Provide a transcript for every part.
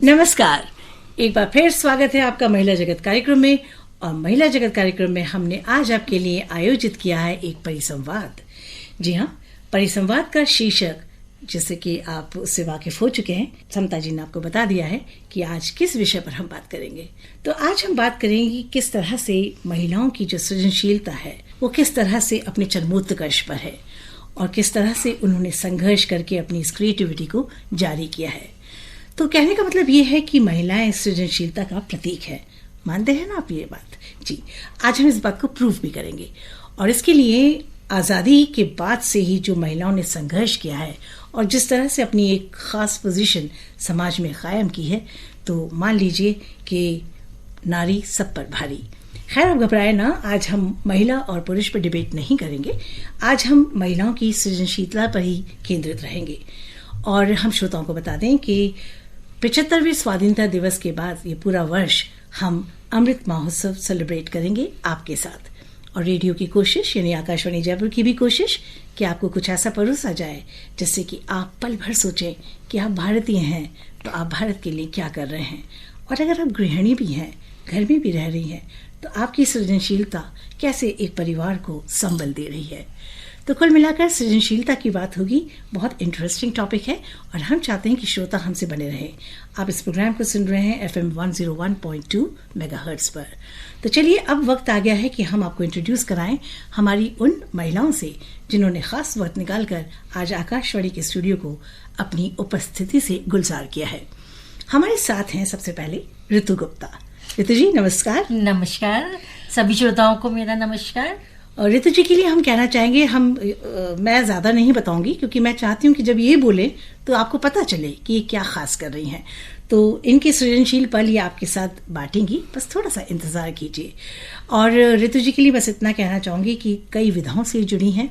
नमस्कार, एक बार फिर स्वागत है आपका महिला जगत कार्यक्रम में। और महिला जगत कार्यक्रम में हमने आज आपके लिए आयोजित किया है एक परिसंवाद। जी हाँ, परिसंवाद का शीर्षक, जैसे कि आप उससे वाकिफ हो चुके हैं, समता जी ने आपको बता दिया है कि आज किस विषय पर हम बात करेंगे। तो आज हम बात करेंगे किस तरह से महिलाओं की जो सृजनशीलता है वो किस तरह से अपने चरमोत्कर्ष पर है और किस तरह से उन्होंने संघर्ष करके अपनी इस क्रिएटिविटी को जारी किया है। तो कहने का मतलब ये है कि महिलाएं सृजनशीलता का प्रतीक है। मानते हैं ना आप ये बात? जी, आज हम इस बात को प्रूव भी करेंगे। और इसके लिए आज़ादी के बाद से ही जो महिलाओं ने संघर्ष किया है और जिस तरह से अपनी एक खास पोजीशन समाज में कायम की है, तो मान लीजिए कि नारी सब पर भारी। खैर, अब घबराए ना, आज हम महिला और पुरुष पर डिबेट नहीं करेंगे। आज हम महिलाओं की सृजनशीलता पर ही केंद्रित रहेंगे। और हम श्रोताओं को बता दें कि 75वें स्वाधीनता दिवस के बाद ये पूरा वर्ष हम अमृत महोत्सव सेलिब्रेट करेंगे आपके साथ। और रेडियो की कोशिश, यानी आकाशवाणी जयपुर की भी कोशिश, कि आपको कुछ ऐसा परोसा जाए जिससे कि आप पल भर सोचें कि आप भारतीय हैं तो आप भारत के लिए क्या कर रहे हैं। और अगर आप गृहिणी भी हैं, घर में भी रह रही हैं, तो आपकी सृजनशीलता कैसे एक परिवार को संबल दे रही है। तो कुल मिलाकर सृजनशीलता की बात होगी। बहुत इंटरेस्टिंग टॉपिक है और हम चाहते हैं कि श्रोता हमसे बने रहें। आप इस प्रोग्राम को सुन रहे हैं FM 101.2 मेगाहर्ट्ज पर। तो चलिए, अब वक्त आ गया है कि हम आपको इंट्रोड्यूस कराएं हमारी उन महिलाओं से जिन्होंने खास वक्त निकालकर आज आकाशवाणी के स्टूडियो को अपनी उपस्थिति से गुलजार किया है। हमारे साथ हैं सबसे पहले ऋतु गुप्ता। ऋतु जी नमस्कार। नमस्कार, सभी श्रोताओं को मेरा नमस्कार। और ऋतु जी के लिए हम कहना चाहेंगे, मैं ज़्यादा नहीं बताऊंगी क्योंकि मैं चाहती हूँ कि जब ये बोले तो आपको पता चले कि ये क्या खास कर रही हैं। तो इनके सृजनशील पल ये आपके साथ बांटेंगी, बस थोड़ा सा इंतज़ार कीजिए। और ऋतु जी के लिए बस इतना कहना चाहूँगी कि कई विधाओं से जुड़ी हैं,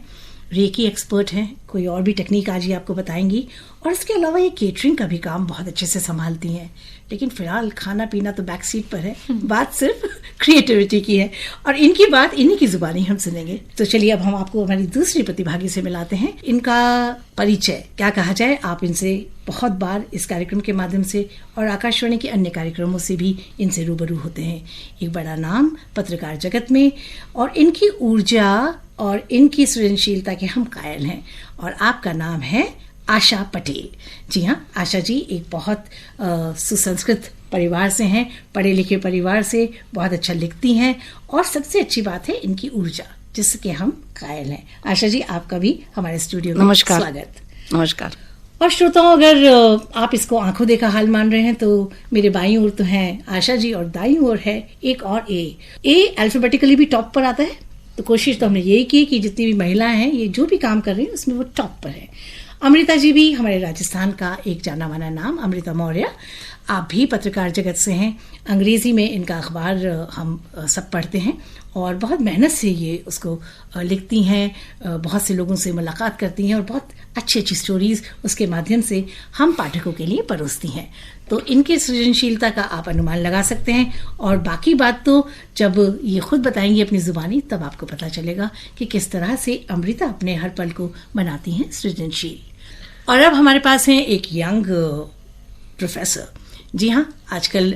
रेकी एक्सपर्ट हैं, कोई और भी टेक्निक आज ही आपको बताएंगी। और इसके अलावा ये केटरिंग का भी काम बहुत अच्छे से संभालती हैं। लेकिन फिलहाल खाना पीना तो बैक सीट पर है, बात सिर्फ क्रिएटिविटी की है और इनकी बात इन्हीं की जुबानी हम सुनेंगे। तो चलिए, अब हम आपको हमारी दूसरी प्रतिभागी से मिलाते हैं। इनका परिचय क्या कहा जाए, आप इनसे बहुत बार इस कार्यक्रम के माध्यम से और आकाशवाणी के अन्य कार्यक्रमों से भी इनसे रूबरू होते हैं। एक बड़ा नाम पत्रकार जगत में, और इनकी ऊर्जा और इनकी सृजनशीलता के हम कायल हैं। और आपका नाम है आशा पटेल। जी हाँ, आशा जी एक बहुत सुसंस्कृत परिवार से हैं, पढ़े लिखे परिवार से, बहुत अच्छा लिखती हैं और सबसे अच्छी बात है इनकी ऊर्जा, जिसके हम कायल हैं। आशा जी, आपका भी हमारे स्टूडियो में स्वागत। नमस्कार। और श्रोताओं, अगर आप इसको आंखों देखा हाल मान रहे हैं तो मेरे बाईं ओर तो हैं आशा जी और दाईं ओर है एक और ए अल्फाबेटिकली भी टॉप पर आता है। तो कोशिश तो हमने यही की कि जितनी भी महिलाएं हैं, ये जो भी काम कर रही हैं उसमें वो टॉप पर है। अमृता जी भी हमारे राजस्थान का एक जाना माना नाम, अमृता मौर्य। आप भी पत्रकार जगत से हैं। अंग्रेजी में इनका अखबार हम सब पढ़ते हैं और बहुत मेहनत से ये उसको लिखती हैं, बहुत से लोगों से मुलाकात करती हैं और बहुत अच्छी अच्छी स्टोरीज उसके माध्यम से हम पाठकों के लिए परोसती हैं। तो इनके सृजनशीलता का आप अनुमान लगा सकते हैं। और बाकी बात तो जब ये खुद बताएंगी अपनी जुबानी, तब आपको पता चलेगा कि किस तरह से अमृता अपने हर पल को बनाती हैं सृजनशील। और अब हमारे पास हैं एक यंग प्रोफेसर। जी हाँ, आजकल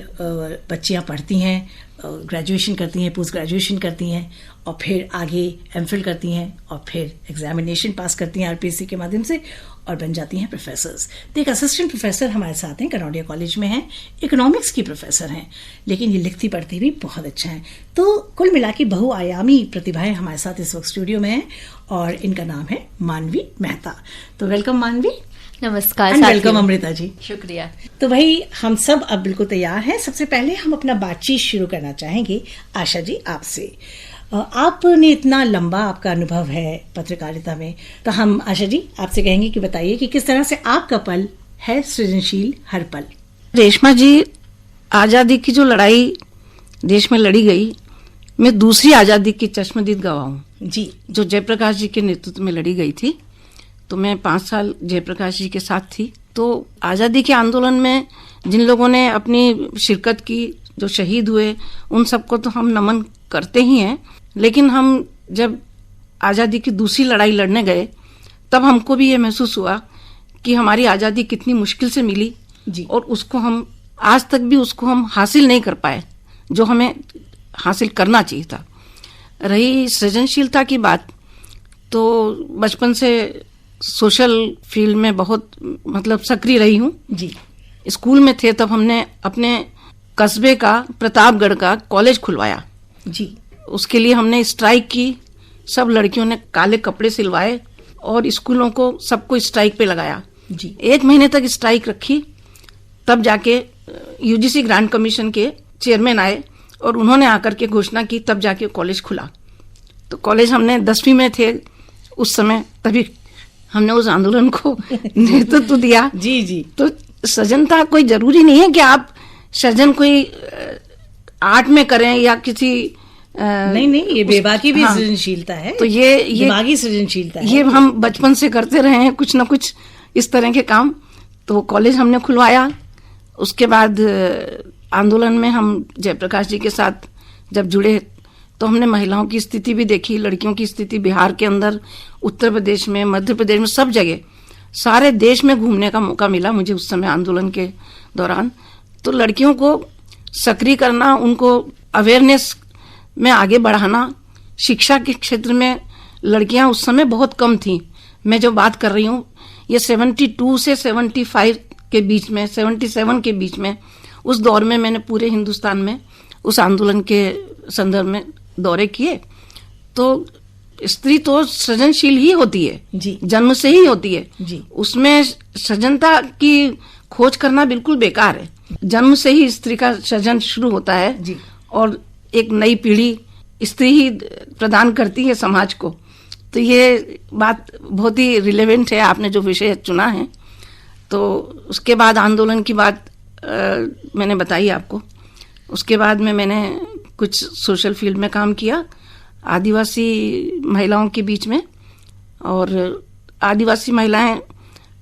बच्चियाँ पढ़ती हैं, ग्रेजुएशन करती हैं, पोस्ट ग्रेजुएशन करती हैं और फिर आगे एमफिल करती हैं और फिर एग्जामिनेशन पास करती हैं RPSC के माध्यम से और बन जाती हैं प्रोफेसर्स। तो एक असिस्टेंट प्रोफेसर हमारे साथ हैं, कनौडिया कॉलेज में हैं, इकोनॉमिक्स की प्रोफेसर हैं, लेकिन ये लिखती पढ़ती भी बहुत अच्छा है। तो कुल मिला के बहुआयामी प्रतिभाएं हमारे साथ इस वक्त स्टूडियो में हैं और इनका नाम है मानवी मेहता। तो वेलकम मानवी। नमस्कार। वेलकम अमृता जी। शुक्रिया। तो भाई, हम सब अब बिल्कुल तैयार हैं। सबसे पहले हम अपना बातचीत शुरू करना चाहेंगे आशा जी आपसे। आपने इतना लंबा आपका अनुभव है पत्रकारिता में, तो हम आशा जी आपसे कहेंगे कि बताइए कि किस तरह से आपका पल है सृजनशील हर पल। रेशमा जी, आजादी की जो लड़ाई देश में लड़ी गई, मैं दूसरी आजादी की चश्मदीद गवाह हूँ जी, जो जयप्रकाश जी के नेतृत्व में लड़ी गई थी। तो मैं 5 साल जयप्रकाश जी के साथ थी। तो आजादी के आंदोलन में जिन लोगों ने अपनी शिरकत की, जो शहीद हुए, उन सबको तो हम नमन करते ही हैं। लेकिन हम जब आजादी की दूसरी लड़ाई लड़ने गए, तब हमको भी ये महसूस हुआ कि हमारी आजादी कितनी मुश्किल से मिली जी। और उसको हम आज तक भी उसको हम हासिल नहीं कर पाए जो हमें हासिल करना चाहिए था। रही सृजनशीलता की बात, तो बचपन से सोशल फील्ड में बहुत मतलब सक्रिय रही हूँ जी। स्कूल में थे तब हमने अपने कस्बे का प्रतापगढ़ का कॉलेज खुलवाया जी। उसके लिए हमने स्ट्राइक की, सब लड़कियों ने काले कपड़े सिलवाए और स्कूलों को सबको स्ट्राइक पे लगाया जी। 1 महीने तक स्ट्राइक रखी, तब जाके यूजीसी ग्रांट कमीशन के चेयरमैन आए और उन्होंने आकर के घोषणा की, तब जाके कॉलेज खुला। तो कॉलेज हमने 10वीं में थे उस समय, तभी हमने उस आंदोलन को नेतृत्व दिया। जी जी। तो सृजनता कोई जरूरी नहीं है कि आप सृजन कोई आर्ट में करें या किसी नहीं, ये बेबाकी भी हाँ, सृजनशीलता है। तो ये दिमागी सृजनशीलता है। ये हम बचपन से करते रहे हैं कुछ ना कुछ इस तरह के काम। तो कॉलेज हमने खुलवाया। उसके बाद आंदोलन में हम जयप्रकाश जी के साथ जब जुड़े तो हमने महिलाओं की स्थिति भी देखी, लड़कियों की स्थिति बिहार के अंदर, उत्तर प्रदेश में, मध्य प्रदेश में, सब जगह, सारे देश में घूमने का मौका मिला मुझे उस समय आंदोलन के दौरान। तो लड़कियों को सक्रिय करना, उनको अवेयरनेस में आगे बढ़ाना, शिक्षा के क्षेत्र में लड़कियां उस समय बहुत कम थीं। मैं जो बात कर रही हूँ ये 72 से 75 के बीच में, 77 के बीच में, उस दौर में मैंने पूरे हिंदुस्तान में उस आंदोलन के संदर्भ में दौरे किए। तो स्त्री तो सृजनशील ही होती है जी। जन्म से ही होती है जी। उसमें सृजनता की खोज करना बिल्कुल बेकार है। जन्म से ही स्त्री का सृजन शुरू होता है जी। और एक नई पीढ़ी स्त्री ही प्रदान करती है समाज को। तो ये बात बहुत ही रिलेवेंट है, आपने जो विषय चुना है। तो उसके बाद आंदोलन की बात मैंने बताई आपको। उसके बाद में मैंने कुछ सोशल फील्ड में काम किया आदिवासी महिलाओं के बीच में। और आदिवासी महिलाएं,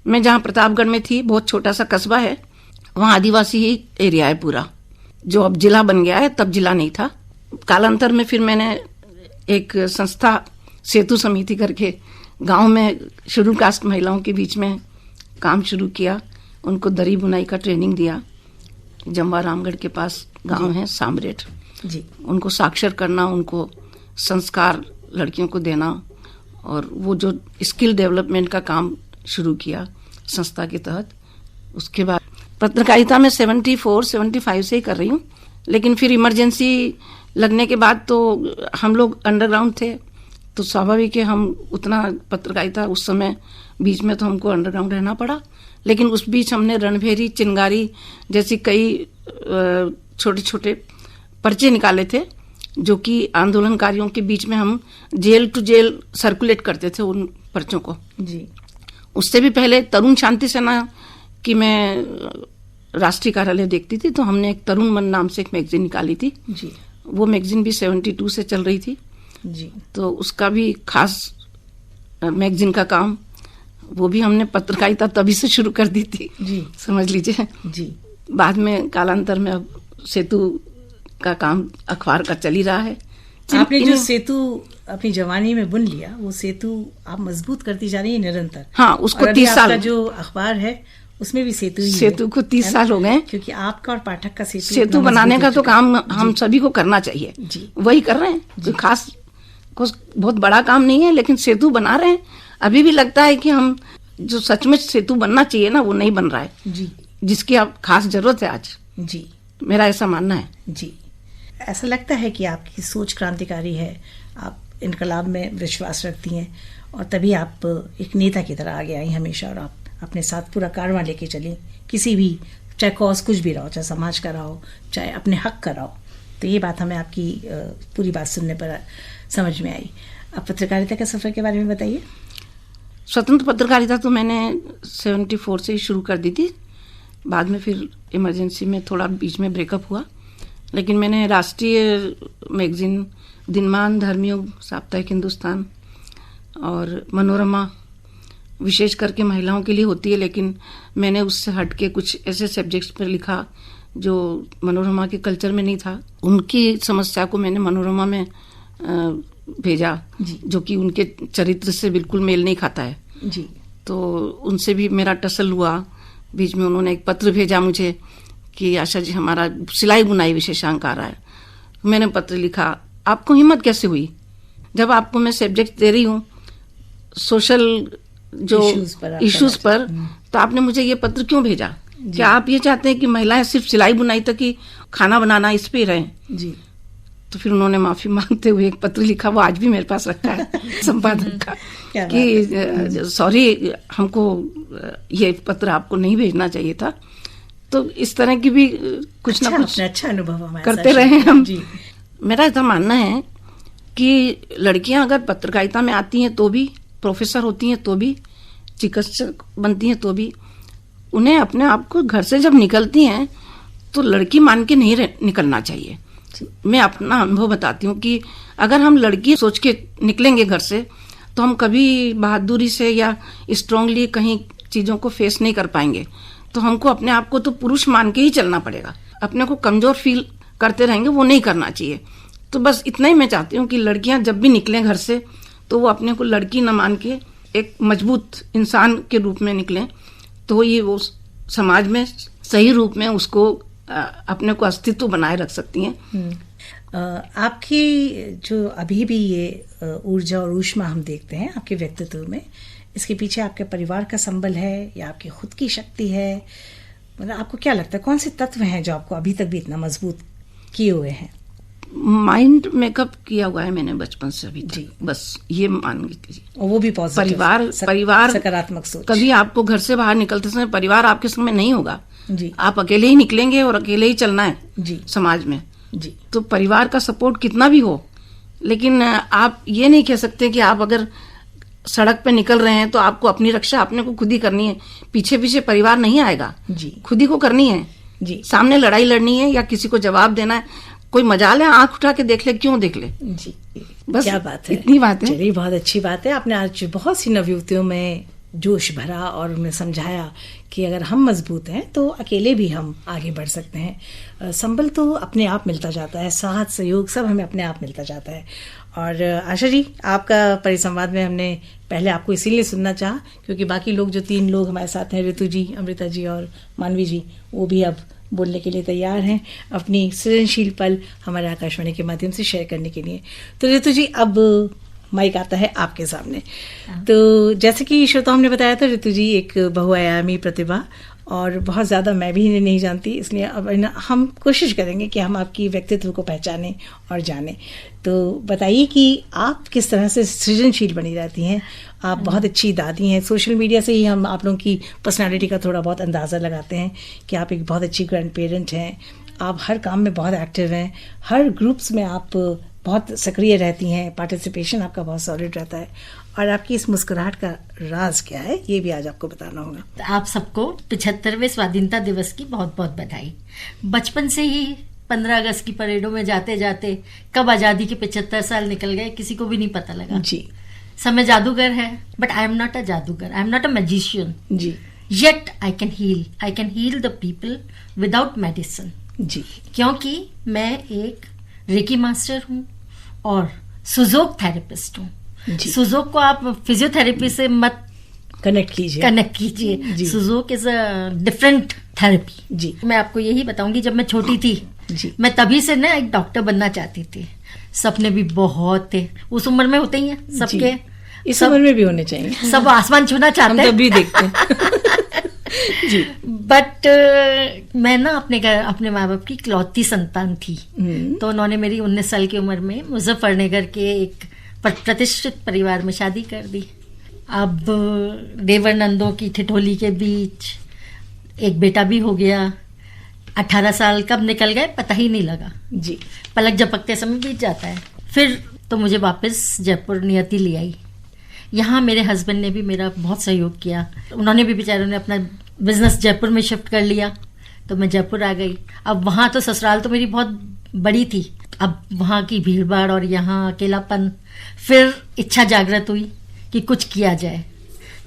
मैं जहाँ प्रतापगढ़ में थी, बहुत छोटा सा कस्बा है, वहाँ आदिवासी ही एरिया है पूरा, जो अब जिला बन गया है, तब जिला नहीं था। कालांतर में फिर मैंने एक संस्था सेतु समिति करके गांव में शेड्यूल कास्ट महिलाओं के बीच में काम शुरू किया। उनको दरी बुनाई का ट्रेनिंग दिया। जम्बा रामगढ़ के पास गांव है सामरेट जी। उनको साक्षर करना, उनको संस्कार लड़कियों को देना, और वो जो स्किल डेवलपमेंट का काम शुरू किया संस्था के तहत। उसके बाद पत्रकारिता में 74-75 से ही कर रही हूँ, लेकिन फिर इमरजेंसी लगने के बाद तो हम लोग अंडरग्राउंड थे, तो स्वाभाविक है हम उतना पत्रकारिता उस समय बीच में तो हमको अंडरग्राउंड रहना पड़ा। लेकिन उस बीच हमने रणभेरी, चिंगारी जैसी कई छोटे छोटे पर्चे निकाले थे, जो कि आंदोलनकारियों के बीच में हम जेल टू जेल सर्कुलेट करते थे उन पर्चों को जी। उससे भी पहले तरुण शांति सेना की मैं राष्ट्रीय कार्यालय देखती थी, तो हमने एक तरुण मन नाम से एक मैगजीन निकाली थी जी। वो मैगजीन भी 72 से चल रही थी जी। तो उसका भी खास मैगजीन का काम वो भी हमने पत्रकारिता तभी से शुरू कर दी थी जी। समझ लीजिए जी। बाद में कालांतर में अब सेतु का काम अखबार का चल ही रहा है। आपने जो सेतु अपनी जवानी में बुन लिया, वो सेतु आप मजबूत करती जा रही है निरंतर। हाँ, उसको 30 साल, जो अखबार है उसमें भी सेतु ही सेतु को 30 साल हो गए, क्योंकि आपका और पाठक का सेतु बनाने का तो काम हम सभी को करना चाहिए जी। वही कर रहे हैं, कोई खास कुछ बहुत बड़ा काम नहीं है, लेकिन सेतु बना रहे हैं। अभी भी लगता है कि हम जो सचमुच सेतु बनना चाहिए ना, वो नहीं बन रहा है जी, जिसकी अब खास जरूरत है आज। जी, मेरा ऐसा मानना है। जी, ऐसा लगता है कि आपकी सोच क्रांतिकारी है, आप इनकलाब में विश्वास रखती हैं और तभी आप एक नेता की तरह आगे आई हमेशा, और आप अपने साथ पूरा कारवां लेके चली, किसी भी चाहे कॉज कुछ भी रहो, चाहे समाज का रहो, चाहे अपने हक का रहो। तो ये बात हमें आपकी पूरी बात सुनने पर समझ में आई। अब पत्रकारिता के सफर के बारे में बताइए। स्वतंत्र पत्रकारिता तो मैंने 74 से ही शुरू कर दी थी, बाद में फिर इमरजेंसी में थोड़ा बीच में ब्रेकअप हुआ, लेकिन मैंने राष्ट्रीय मैगजीन दिनमान, धर्मयुग, साप्ताहिक हिंदुस्तान और मनोरमा विशेष करके महिलाओं के लिए होती है, लेकिन मैंने उससे हट के कुछ ऐसे सब्जेक्ट्स पर लिखा जो मनोरमा के कल्चर में नहीं था। उनकी समस्या को मैंने मनोरमा में भेजा जो कि उनके चरित्र से बिल्कुल मेल नहीं खाता है जी। तो उनसे भी मेरा टसल हुआ। बीच में उन्होंने एक पत्र भेजा मुझे कि आशा जी हमारा सिलाई बुनाई विशेषांक आ रहा है। मैंने पत्र लिखा, आपको हिम्मत कैसे हुई? जब आपको मैं सब्जेक्ट दे रही हूँ सोशल जो इश्यूज पर, तो आपने मुझे ये पत्र क्यों भेजा? क्या आप ये चाहते हैं कि महिलाएं सिर्फ सिलाई बुनाई तक ही, खाना बनाना इस पे रहें? जी। तो फिर उन्होंने माफी मांगते हुए एक पत्र लिखा, वो आज भी मेरे पास रखा है संपादक का, कि सॉरी, हमको ये पत्र आपको नहीं भेजना चाहिए था। तो इस तरह की भी कुछ ना कुछ अच्छा अनुभव करते रहे हम। मेरा ऐसा मानना है कि लड़कियां अगर पत्रकारिता में आती हैं तो भी, प्रोफेसर होती हैं तो भी, चिकित्सक बनती हैं तो भी, उन्हें अपने आप को घर से जब निकलती हैं तो लड़की मान के नहीं निकलना चाहिए। मैं अपना अनुभव बताती हूँ कि अगर हम लड़की सोच के निकलेंगे घर से तो हम कभी बहादुरी से या स्ट्रांगली कहीं चीजों को फेस नहीं कर पाएंगे। तो हमको अपने आप को तो पुरुष मान के ही चलना पड़ेगा। अपने को कमजोर फील करते रहेंगे, वो नहीं करना चाहिए। तो बस इतना ही मैं चाहती हूँ कि लड़कियां जब भी निकलें घर से तो वो अपने को लड़की न मान के एक मजबूत इंसान के रूप में निकलें, तो ये वो समाज में सही रूप में उसको अपने को अस्तित्व बनाए रख सकती हैं। आपकी जो अभी भी ये ऊर्जा और ऊष्मा हम देखते हैं आपके व्यक्तित्व में, इसके पीछे आपके परिवार का संबल है या आपकी खुद की शक्ति है? मतलब आपको क्या लगता है कौन से तत्व हैं जो आपको अभी तक भी इतना मजबूत किए हुए हैं? माइंड मेकअप किया हुआ है मैंने बचपन से अभी जी, बस ये मान लीजिए। और वो भी पॉजिटिव, परिवार सकारात्मक सोच। कभी आपको घर से बाहर निकलते समय परिवार आपके संग में नहीं होगा जी। आप अकेले ही निकलेंगे और अकेले ही चलना है जी समाज में जी। तो परिवार का सपोर्ट कितना भी हो, लेकिन आप ये नहीं कह सकते कि आप अगर सड़क पे निकल रहे हैं तो आपको अपनी रक्षा अपने को खुद ही करनी है। पीछे पीछे परिवार नहीं आएगा जी, खुद ही को करनी है जी। सामने लड़ाई लड़नी है या किसी को जवाब देना है, कोई मजाल है आंख उठा के देख ले, क्यों देख ले जी। बस क्या बात है, इतनी बात है। चलिए बहुत अच्छी बात है। आपने आज बहुत सी नवयुवतियों में जोश भरा और उन्हें समझाया कि अगर हम मजबूत हैं तो अकेले भी हम आगे बढ़ सकते हैं। संबल तो अपने आप मिलता जाता है, साथ सहयोग सब हमें अपने आप मिलता जाता है। और आशा जी, आपका परिसंवाद में हमने पहले आपको इसीलिए सुनना चाहा क्योंकि बाकी लोग जो 3 लोग हमारे साथ हैं, ऋतु जी, अमृता जी और मानवी जी, वो भी अब बोलने के लिए तैयार हैं, अपनी सृजनशील पल हमारे आकाशवाणी के माध्यम से शेयर करने के लिए। तो ऋतु जी, अब माइक आता है आपके सामने। तो जैसे कि श्रोताओं ने बताया था, ऋतु जी एक बहुआयामी प्रतिभा और बहुत ज़्यादा मैं भी इन्हें नहीं जानती, इसलिए अब हम कोशिश करेंगे कि हम आपकी व्यक्तित्व को पहचानें और जानें। तो बताइए कि आप किस तरह से सृजनशील बनी रहती हैं। आप बहुत अच्छी दादी हैं, सोशल मीडिया से ही हम आप लोगों की पर्सनालिटी का थोड़ा बहुत अंदाज़ा लगाते हैं कि आप एक बहुत अच्छी ग्रैंड पेरेंट हैं, आप हर काम में बहुत एक्टिव हैं, हर ग्रुप्स में आप बहुत सक्रिय रहती हैं, पार्टिसिपेशन आपका बहुत सॉलिड रहता है। और आपकी इस मुस्कुराहट का राज क्या है, ये भी आज आपको बताना होगा। आप सबको 75वें स्वाधीनता दिवस की बहुत बहुत बधाई। बचपन से ही 15 अगस्त की परेडों में जाते जाते कब आजादी के 75 साल निकल गए किसी को भी नहीं पता लगा जी। समय जादूगर है, but I am not a जादूगर, I am not a magician जी। Yet I can heal the people without medicine जी, क्योंकि मैं एक रेकी मास्टर हूँ और सुजोक थेरेपिस्ट हूँ। सुजोक को आप फिजियोथेरेपी से मत कनेक्ट कीजिए। Sujok is a different therapy जी। मैं आपको यही बताऊंगी, जब मैं छोटी थी जी, मैं तभी से ना एक डॉक्टर बनना चाहती थी। सपने भी बहुत थे, उस उम्र में होते ही हैं सबके, इस उम्र में भी होने चाहिए। सब आसमान छूना चाहते हैं, हम तभी देखते हैं जी। बट मैं ना अपने माँ बाप की इकलौती संतान थी, तो उन्होंने मेरी 19 साल की उम्र में मुजफ्फरनगर के एक प्रतिष्ठित परिवार में शादी कर दी। अब देवर नंदों की ठिठोली के बीच एक बेटा भी हो गया। 18 साल कब निकल गए पता ही नहीं लगा जी, पलक झपकते समय बीत जाता है। फिर तो मुझे वापस जयपुर नियति ले आई। यहाँ मेरे हस्बैंड ने भी मेरा बहुत सहयोग किया, उन्होंने भी बेचारों ने अपना बिजनेस जयपुर में शिफ्ट कर लिया, तो मैं जयपुर आ गई। अब वहाँ तो ससुराल तो मेरी बहुत बड़ी थी, अब वहाँ की भीड़ भाड़ और यहाँ अकेलापन, फिर इच्छा जागृत हुई कि कुछ किया जाए।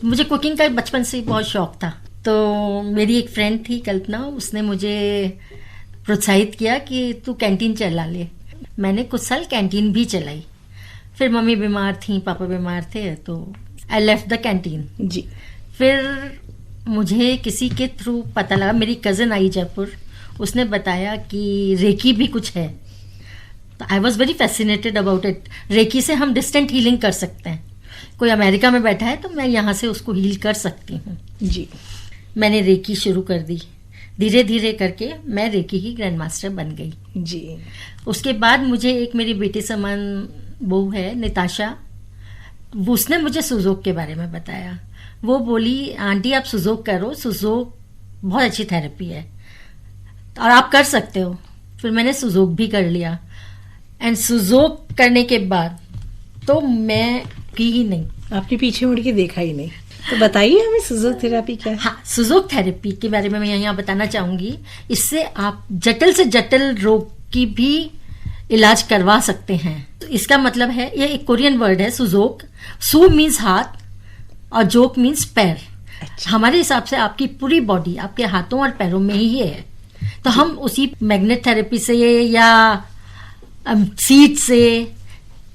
मुझे कुकिंग का बचपन से बहुत शौक था, तो मेरी एक फ्रेंड थी कल्पना, उसने मुझे प्रोत्साहित किया कि तू कैंटीन चला ले। मैंने कुछ साल कैंटीन भी चलाई। फिर मम्मी बीमार थी, पापा बीमार थे, तो आई लेफ्ट द कैंटीन जी। फिर मुझे किसी के थ्रू पता लगा, मेरी कज़न आई जयपुर, उसने बताया कि रेकी भी कुछ है। तो I was very fascinated about it. Reiki से हम डिस्टेंट हीलिंग कर सकते हैं। कोई अमेरिका में बैठा है तो मैं यहाँ से उसको हील कर सकती हूँ जी। मैंने रेकी शुरू कर दी। धीरे धीरे करके मैं रेकी की ग्रैंड मास्टर बन गई जी। उसके बाद मुझे एक मेरी बेटी समान बहू है निताशा, उसने मुझे सुजोक के बारे में बताया। वो बोली आंटी आप सुजोक करो, सुजोक बहुत अच्छी थेरेपी है और आप कर सकते हो। फिर मैंने सुजोक भी कर लिया एंड सुजोक करने के बाद तो मैं की ही नहीं, आपने पीछे मुड़ के देखा ही नहीं। तो बताइए हमें सुजोक थेरेपी क्या है? हाँ, सुजोक थेरेपी के बारे में मैं यहाँ बताना चाहूंगी। इससे आप जटिल से जटिल रोग की भी इलाज करवा सकते हैं। तो इसका मतलब है, ये एक कोरियन वर्ड है सुजोक। सू मीन्स हाथ और जोक मीन्स पैर। अच्छा। हमारे हिसाब से आपकी पूरी बॉडी आपके हाथों और पैरों में ही है। तो हम उसी मैग्नेट थेरेपी से या सीड से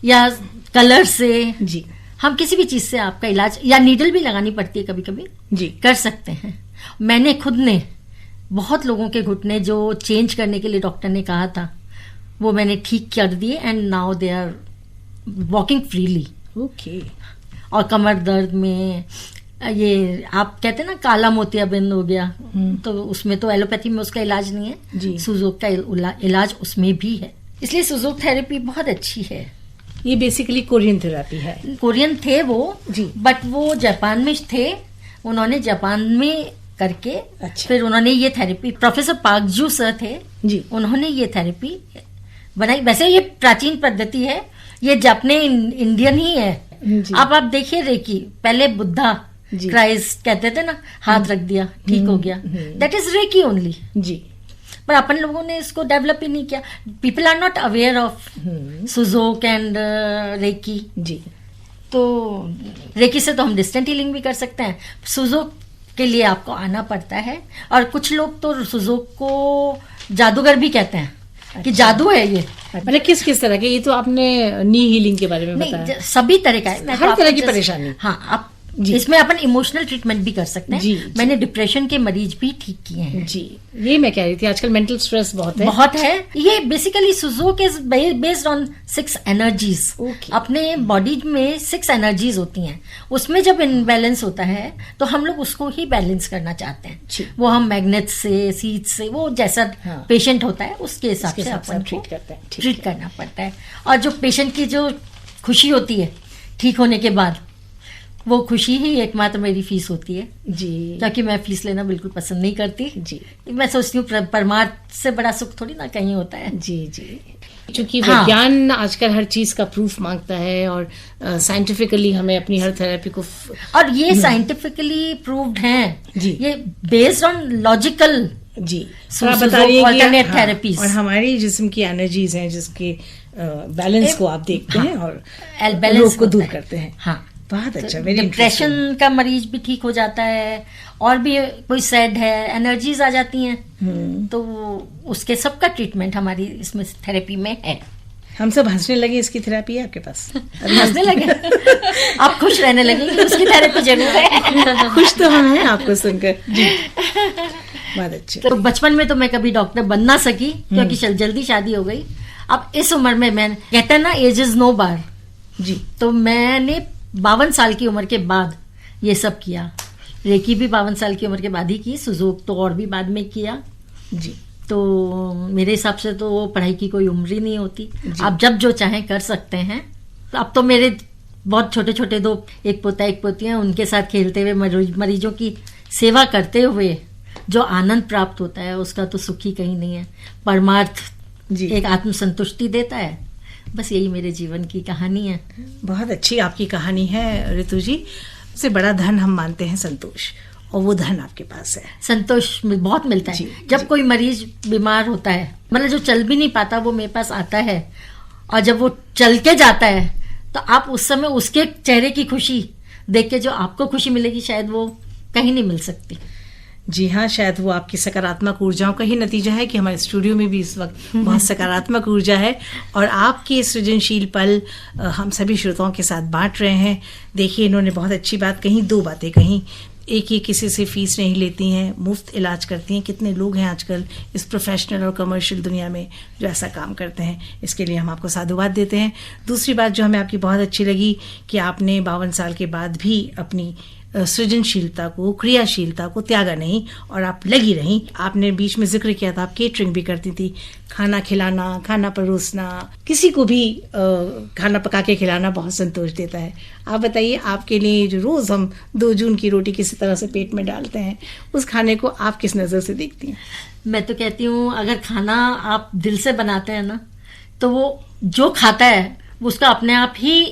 या कलर से जी हम किसी भी चीज से आपका इलाज, या नीडल भी लगानी पड़ती है कभी कभी, जी कर सकते हैं। मैंने खुद ने बहुत लोगों के घुटने जो चेंज करने के लिए डॉक्टर ने कहा था वो मैंने ठीक कर दिए and now they are walking freely. Okay. और कमर दर्द में ये आप कहते हैं ना काला मोतियाबिंद हो गया, तो उसमें तो एलोपैथी में उसका इलाज नहीं है जी। सुजोक का इलाज उसमें भी है। इसलिए सुजोक थेरेपी बहुत अच्छी है। ये बेसिकली कोरियन थेरेपी है। कोरियन थे वो जी। बट वो जापान में थे, उन्होंने जापान में करके अच्छा। फिर उन्होंने ये थेरेपी, प्रोफेसर पार्क जू सर थे जी। उन्होंने ये थेरेपी बनाई। वैसे ये प्राचीन पद्धति है, ये जापने इंडियन ही है। जी। अब आप देखिए रेकी, पहले बुद्धा जी। क्राइस्ट कहते थे ना, हाथ रख दिया ठीक हो गया, दैट इज रेकी ओनली। जी। पर अपन लोगों ने इसको डेवलप ही नहीं किया। People are not aware of Sujok and reiki. जी। तो रेकी से तो हम डिस्टेंट हीलिंग भी कर सकते हैं। सुजोक के लिए आपको आना पड़ता है, और कुछ लोग तो सुजोक को जादूगर भी कहते हैं कि जादू है ये। मतलब किस किस तरह के? ये तो आपने नी हीलिंग के बारे में नहीं, बताया। सभी तरह का है। मैं तो हर तरह आपको की जैसे- परेशानी। हाँ, आप जी। इसमें अपन इमोशनल ट्रीटमेंट भी कर सकते हैं। जी, जी। मैंने डिप्रेशन के मरीज भी ठीक किए हैं। जी, ये मैं कह रही थी, आजकल मेंटल स्ट्रेस बहुत है। बहुत है। ये basically Sujok is based on 6 energies. Okay. अपने बॉडी में 6 एनर्जीज होती हैं। उसमें जब इनबैलेंस होता है तो हम लोग उसको ही बैलेंस करना चाहते जी। हैं। वो हम मैग्नेट से, सीड से, वो जैसा हाँ। पेशेंट होता है उसके हिसाब उसके से हिसाब से अपन हम को treat करते हैं। ठीक ट्रीट करना पड़ता है। और जो पेशेंट की जो खुशी होती है ठीक होने के बाद, वो खुशी ही एकमात्र मेरी फीस होती है। जी। क्योंकि मैं फीस लेना बिल्कुल पसंद नहीं करती। जी। मैं सोचती हूँ परमार्थ से बड़ा सुख थोड़ी ना कहीं होता है। जी। जी। क्योंकि हाँ। विज्ञान आजकल हर चीज का प्रूफ मांगता है, और साइंटिफिकली हमें अपनी हर थेरेपी को और ये साइंटिफिकली प्रूव्ड हैं। जी। ये बेस्ड ऑन लॉजिकल। जी। So, तो आप so बता रही हैं कि alternate हाँ, therapies। और हमारी जिस्म की एनर्जीज हैं जिसके बैलेंस को आप देखते हैं और बैलेंस रोग को दूर करते हैं। हाँ, बहुत अच्छा, वेरी डिप्रेशन का मरीज भी ठीक हो जाता है, और भी कोई सैड है, एनर्जीज आ जाती हैं, तो उसके सबका ट्रीटमेंट हमारी इसमें थेरेपी में है। हम सब हंसने लगे, इसकी थेरेपी है आपके पास? हंसने लगे आप खुश रहने लगे कि उसकी थेरेपी जरूर है। खुश तो हम हैं आपको सुनकर। जी। बहुत अच्छे। तो बचपन में तो मैं कभी डॉक्टर बन ना सकी क्योंकि जल्दी शादी हो गई। अब इस उम्र में मैं, कहते हैं ना एज इज नो बार। जी। तो मैंने 52 साल की उम्र के बाद ये सब किया। रेकी भी 52 साल की उम्र के बाद ही की, सुजोक तो और भी बाद में किया। जी। तो मेरे हिसाब से तो पढ़ाई की कोई उम्र ही नहीं होती, आप जब जो चाहें कर सकते हैं। तो अब तो मेरे बहुत छोटे छोटे 2, एक पोता एक पोती हैं, उनके साथ खेलते हुए मरीजों की सेवा करते हुए जो आनंद प्राप्त होता है उसका तो सुख ही कहीं नहीं है। परमार्थ जी। एक आत्मसंतुष्टि देता है। बस यही मेरे जीवन की कहानी है। बहुत अच्छी आपकी कहानी है ऋतु जी। सबसे बड़ा धन हम मानते हैं संतोष, और वो धन आपके पास है। संतोष बहुत मिलता है। जी, जब जी। कोई मरीज बीमार होता है, मतलब जो चल भी नहीं पाता, वो मेरे पास आता है, और जब वो चल के जाता है तो आप उस समय उसके चेहरे की खुशी देख के जो आपको खुशी मिलेगी, शायद वो कहीं नहीं मिल सकती। जी हाँ, शायद वो आपकी सकारात्मक ऊर्जाओं का ही नतीजा है कि हमारे स्टूडियो में भी इस वक्त बहुत सकारात्मक ऊर्जा है, और आपके सृजनशील पल हम सभी श्रोताओं के साथ बांट रहे हैं। देखिए, इन्होंने बहुत अच्छी बात कही, 2 बातें कही। एक ही किसी से फीस नहीं लेती हैं, मुफ्त इलाज करती हैं। कितने लोग हैं आजकल इस प्रोफेशनल और कमर्शियल दुनिया में जो ऐसा काम करते हैं, इसके लिए हम आपको साधुवाद देते हैं। दूसरी बात जो हमें आपकी बहुत अच्छी लगी कि आपने 52 साल के बाद भी अपनी सृजनशीलता को, क्रियाशीलता को त्यागा नहीं और आप लगी रहीं। आपने बीच में जिक्र किया था आप केटरिंग भी करती थी, खाना खिलाना, खाना परोसना, किसी को भी खाना पका के खिलाना बहुत संतोष देता है। आप बताइए, आपके लिए जो रोज हम 2 जून की रोटी किसी तरह से पेट में डालते हैं, उस खाने को आप किस नजर से देखती हैं? मैं तो कहती हूँ अगर खाना आप दिल से बनाते हैं ना, तो वो जो खाता है उसका अपने आप ही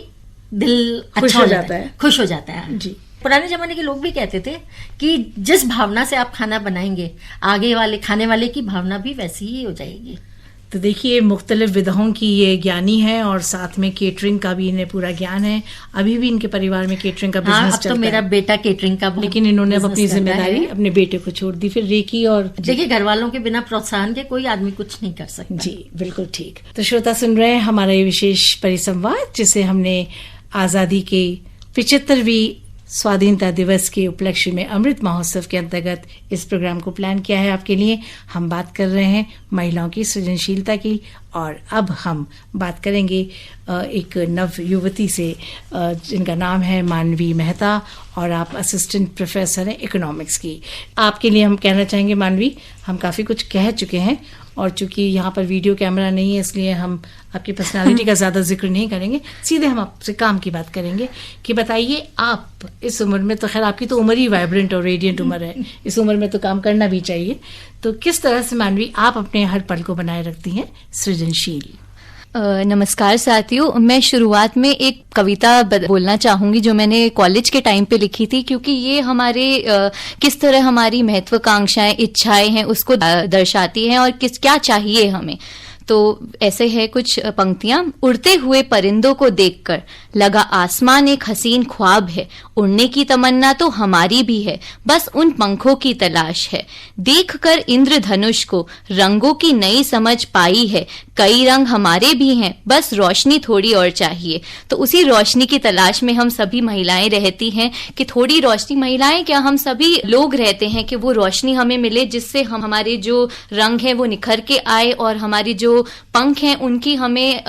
दिल खुश अच्छा हो जाता है। खुश हो जाता है जी। पुराने जमाने के लोग भी कहते थे कि जिस भावना से आप खाना बनाएंगे, आगे वाले खाने वाले की भावना भी वैसी ही हो जाएगी। तो देखिए, मुख्तलिफ विधाओं की ये ज्ञानी है और साथ में केटरिंग का भी इन्हें पूरा ज्ञान है। अभी भी इनके परिवार में केटरिंग का बिजनेस अब चलता तो मेरा है। बेटा केटरिंग का लेकिन इन्होंने अब अपनी business कर रहा जिम्मेदारी है। अपने बेटे को छोड़ दी, फिर रेकी और देखिए, घर वालों के बिना प्रोत्साहन के कोई आदमी कुछ नहीं कर सकता। जी बिल्कुल ठीक। तो श्रोता सुन रहे हैं हमारा ये विशेष परिसंवाद, जिसे हमने आजादी के 75वीं स्वाधीनता दिवस के उपलक्ष्य में अमृत महोत्सव के अंतर्गत इस प्रोग्राम को प्लान किया है आपके लिए। हम बात कर रहे हैं महिलाओं की सृजनशीलता की, और अब हम बात करेंगे एक नव युवती से जिनका नाम है मानवी मेहता, और आप असिस्टेंट प्रोफेसर हैं इकोनॉमिक्स की। आपके लिए हम कहना चाहेंगे मानवी, हम काफ़ी कुछ कह चुके हैं, और चूंकि यहाँ पर वीडियो कैमरा नहीं है इसलिए हम आपकी पर्सनालिटी का ज़्यादा जिक्र नहीं करेंगे, सीधे हम आपसे काम की बात करेंगे कि बताइए, आप इस उम्र में, तो खैर आपकी तो उम्र ही वाइब्रेंट और रेडिएंट उम्र है, इस उम्र में तो काम करना भी चाहिए, तो किस तरह से मानवी आप अपने हर पल को बनाए रखती हैं सृजनशील? नमस्कार साथियों, मैं शुरुआत में एक कविता बोलना चाहूंगी जो मैंने कॉलेज के टाइम पे लिखी थी, क्योंकि ये हमारे किस तरह हमारी महत्वाकांक्षाएं, इच्छाएं हैं उसको दर्शाती हैं और क्या चाहिए हमें। तो ऐसे है कुछ पंक्तियां। उड़ते हुए परिंदों को देखकर लगा आसमान एक हसीन ख्वाब है, उड़ने की तमन्ना तो हमारी भी है, बस उन पंखों की तलाश है। देखकर इंद्रधनुष को रंगों की नई समझ पाई है, कई रंग हमारे भी हैं, बस रोशनी थोड़ी और चाहिए। तो उसी रोशनी की तलाश में हम सभी महिलाएं रहती हैं कि थोड़ी रोशनी, महिलाएं क्या, हम सभी लोग रहते हैं कि वो रोशनी हमें मिले, जिससे हम हमारे जो रंग हैं वो निखर के आए और हमारी जो पंख हैं उनकी हमें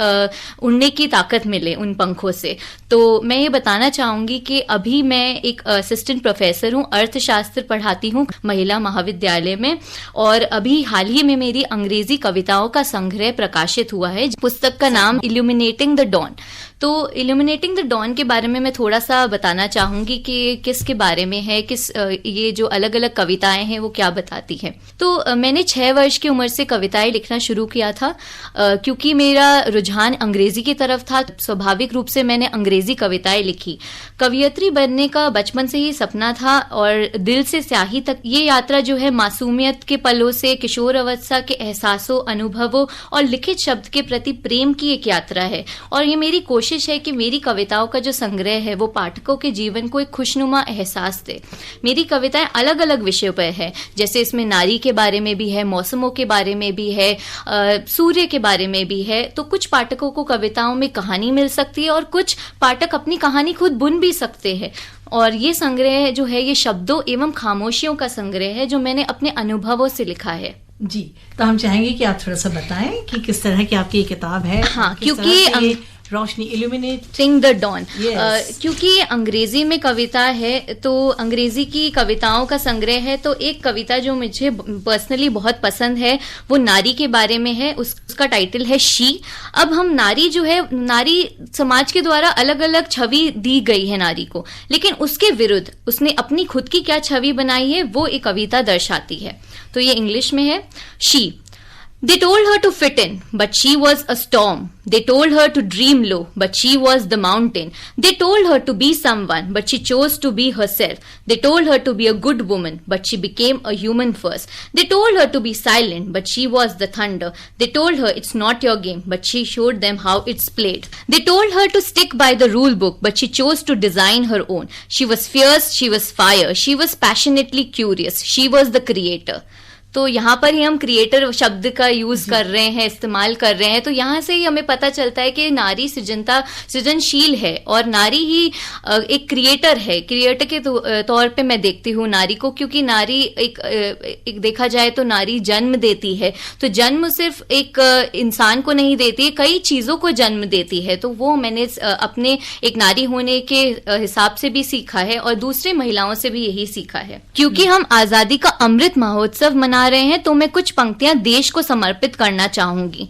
उड़ने की ताकत मिले उन पंखों से। तो मैं ये बताना चाहूंगी कि अभी मैं एक असिस्टेंट प्रोफेसर हूँ, अर्थशास्त्र पढ़ाती हूँ महिला महाविद्यालय में, और अभी हाल ही में मेरी अंग्रेजी कविताओं का संग्रह प्रकाशित हुआ है। पुस्तक का नाम इल्यूमिनेटिंग द डॉन। तो इल्यूमिनेटिंग द डॉन के बारे में मैं थोड़ा सा बताना चाहूंगी कि किसके बारे में है, ये जो अलग अलग कविताएं हैं वो क्या बताती हैं। तो मैंने 6 वर्ष की उम्र से कविताएं लिखना शुरू किया था, क्योंकि मेरा रुझान अंग्रेजी की तरफ था। स्वाभाविक रूप से मैंने अंग्रेजी कविताएं लिखी। कवियत्री बनने का बचपन से ही सपना था, और दिल से स्याही तक ये यात्रा जो है मासूमियत के पलों से किशोर अवस्था के एहसासों, अनुभवों और लिखित शब्द के प्रति प्रेम की एक यात्रा है। और ये मेरी कोशिश है कि मेरी कविताओं का जो संग्रह है वो पाठकों के जीवन को एक खुशनुमा एहसास दे। मेरी कविताएं अलग अलग विषयों पर है, जैसे इसमें नारी के बारे में भी है, मौसमों के बारे में भी है, सूर्य के बारे में भी है। तो कुछ पाठकों को कविताओं में कहानी मिल सकती है और कुछ पाठक अपनी कहानी खुद बुन भी सकते हैं। और ये संग्रह जो है ये शब्दों एवं खामोशियों का संग्रह है जो मैंने अपने अनुभवों से लिखा है। जी, तो हम चाहेंगे कि आप थोड़ा सा बताएं कि किस तरह की आपकी ये किताब है। हाँ, क्योंकि रोशनी इल्यूमिनेटिंग द डॉन, क्योंकि अंग्रेजी में कविता है, तो अंग्रेजी की कविताओं का संग्रह है। तो एक कविता जो मुझे पर्सनली बहुत पसंद है वो नारी के बारे में है, उसका टाइटल है शी। अब हम नारी जो है, नारी समाज के द्वारा अलग अलग छवि दी गई है नारी को, लेकिन उसके विरुद्ध उसने अपनी खुद की क्या छवि बनाई है वो एक कविता दर्शाती है। तो ये इंग्लिश में है। She They told her to fit in, but she was a storm. They told her to dream low, but she was the mountain. They told her to be someone, but she chose to be herself. They told her to be a good woman, but she became a human first. They told her to be silent, but she was the thunder. They told her it's not your game, but she showed them how it's played. They told her to stick by the rule book, but she chose to design her own. She was fierce, she was fire, she was passionately curious, she was the creator. तो यहाँ पर ही हम creator शब्द का use कर रहे हैं, इस्तेमाल कर रहे हैं, तो यहाँ से ही हमें पता चलता है कि नारी सृजनशील है और नारी ही एक क्रिएटर है। क्रिएटर के तौर पे मैं देखती हूँ नारी को, क्योंकि नारी एक देखा जाए तो नारी जन्म देती है, तो जन्म सिर्फ एक इंसान को नहीं देती है, कई चीजों को जन्म देती है। तो वो मैंने अपने एक नारी होने के हिसाब से भी सीखा है और दूसरी महिलाओं से भी यही सीखा है। क्योंकि हम आजादी का अमृत महोत्सव मना रहे हैं, तो मैं कुछ पंक्तियां देश को समर्पित करना चाहूंगी।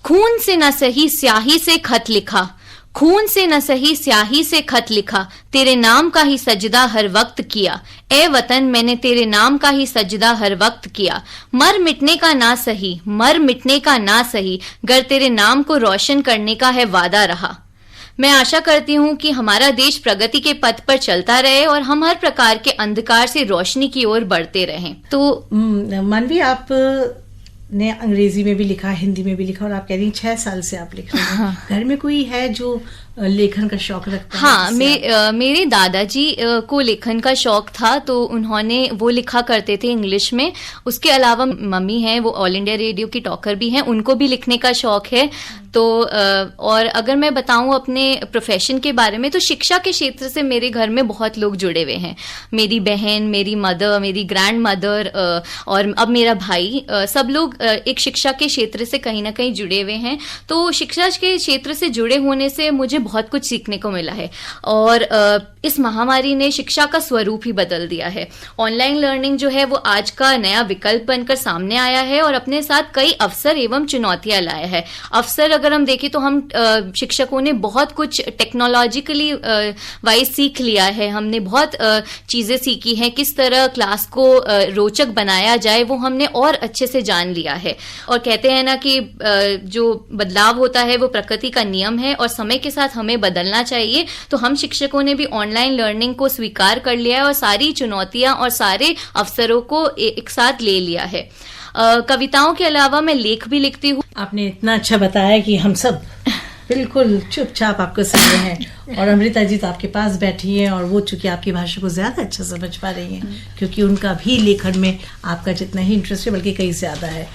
खून से न सही स्याही से खत लिखा, खून से न सही स्याही से खत लिखा, तेरे नाम का ही सजदा हर वक्त किया। ए वतन मैंने तेरे नाम का ही सजदा हर वक्त किया। मर मिटने का ना सही, मर मिटने का ना सही, गर तेरे नाम को रोशन करने का है वादा रहा। मैं आशा करती हूँ कि हमारा देश प्रगति के पथ पर चलता रहे और हम हर प्रकार के अंधकार से रोशनी की ओर बढ़ते रहें। तो मानवी, आप ने अंग्रेजी में भी लिखा, हिंदी में भी लिखा, और आप कह रही हैं 6 साल से आप लिख रहे हैं। हाँ। घर में कोई है जो लेखन का शौक रखता है? हाँ, मेरे दादाजी को लेखन का शौक था, तो उन्होंने वो लिखा करते थे इंग्लिश में। उसके अलावा मम्मी हैं, वो ऑल इंडिया रेडियो की टॉकर भी हैं, उनको भी लिखने का शौक है। तो और अगर मैं बताऊं अपने प्रोफेशन के बारे में, तो शिक्षा के क्षेत्र से मेरे घर में बहुत लोग जुड़े हुए हैं। मेरी बहन, मेरी मदर, मेरी ग्रैंड मदर और अब मेरा भाई, सब लोग एक शिक्षा के क्षेत्र से कहीं ना कहीं जुड़े हुए हैं। तो शिक्षा के क्षेत्र से जुड़े होने से मुझे बहुत कुछ सीखने को मिला है और इस महामारी ने शिक्षा का स्वरूप ही बदल दिया है। ऑनलाइन लर्निंग जो है वो आज का नया विकल्प बनकर सामने आया है और अपने साथ कई अवसर एवं चुनौतियां लाया है। अवसर अगर हम देखें तो हम शिक्षकों ने बहुत कुछ टेक्नोलॉजिकली वाइज सीख लिया है। हमने बहुत चीजें सीखी हैं, किस तरह क्लास को रोचक बनाया जाए वो हमने और अच्छे से जान लिया है। और कहते हैं ना कि जो बदलाव होता है वो प्रकृति का नियम है और समय के साथ हमें बदलना चाहिए। तो हम शिक्षकों ने भी ऑनलाइन लर्निंग को स्वीकार कर लिया है और सारी चुनौतियां और सारे अवसरों को एक साथ ले लिया है। कविताओं के अलावा मैं लेख भी लिखती हूँ। आपने इतना अच्छा बताया कि हम सब बिल्कुल चुपचाप आपको सुन रहे हैं और अमृता जी तो आपके पास बैठी हैं और वो चूंकि आपकी भाषा को ज्यादा अच्छा समझ पा रही हैं क्योंकि उनका भी लेखन में आपका जितना ही इंटरेस्ट है बल्कि कई ज्यादा है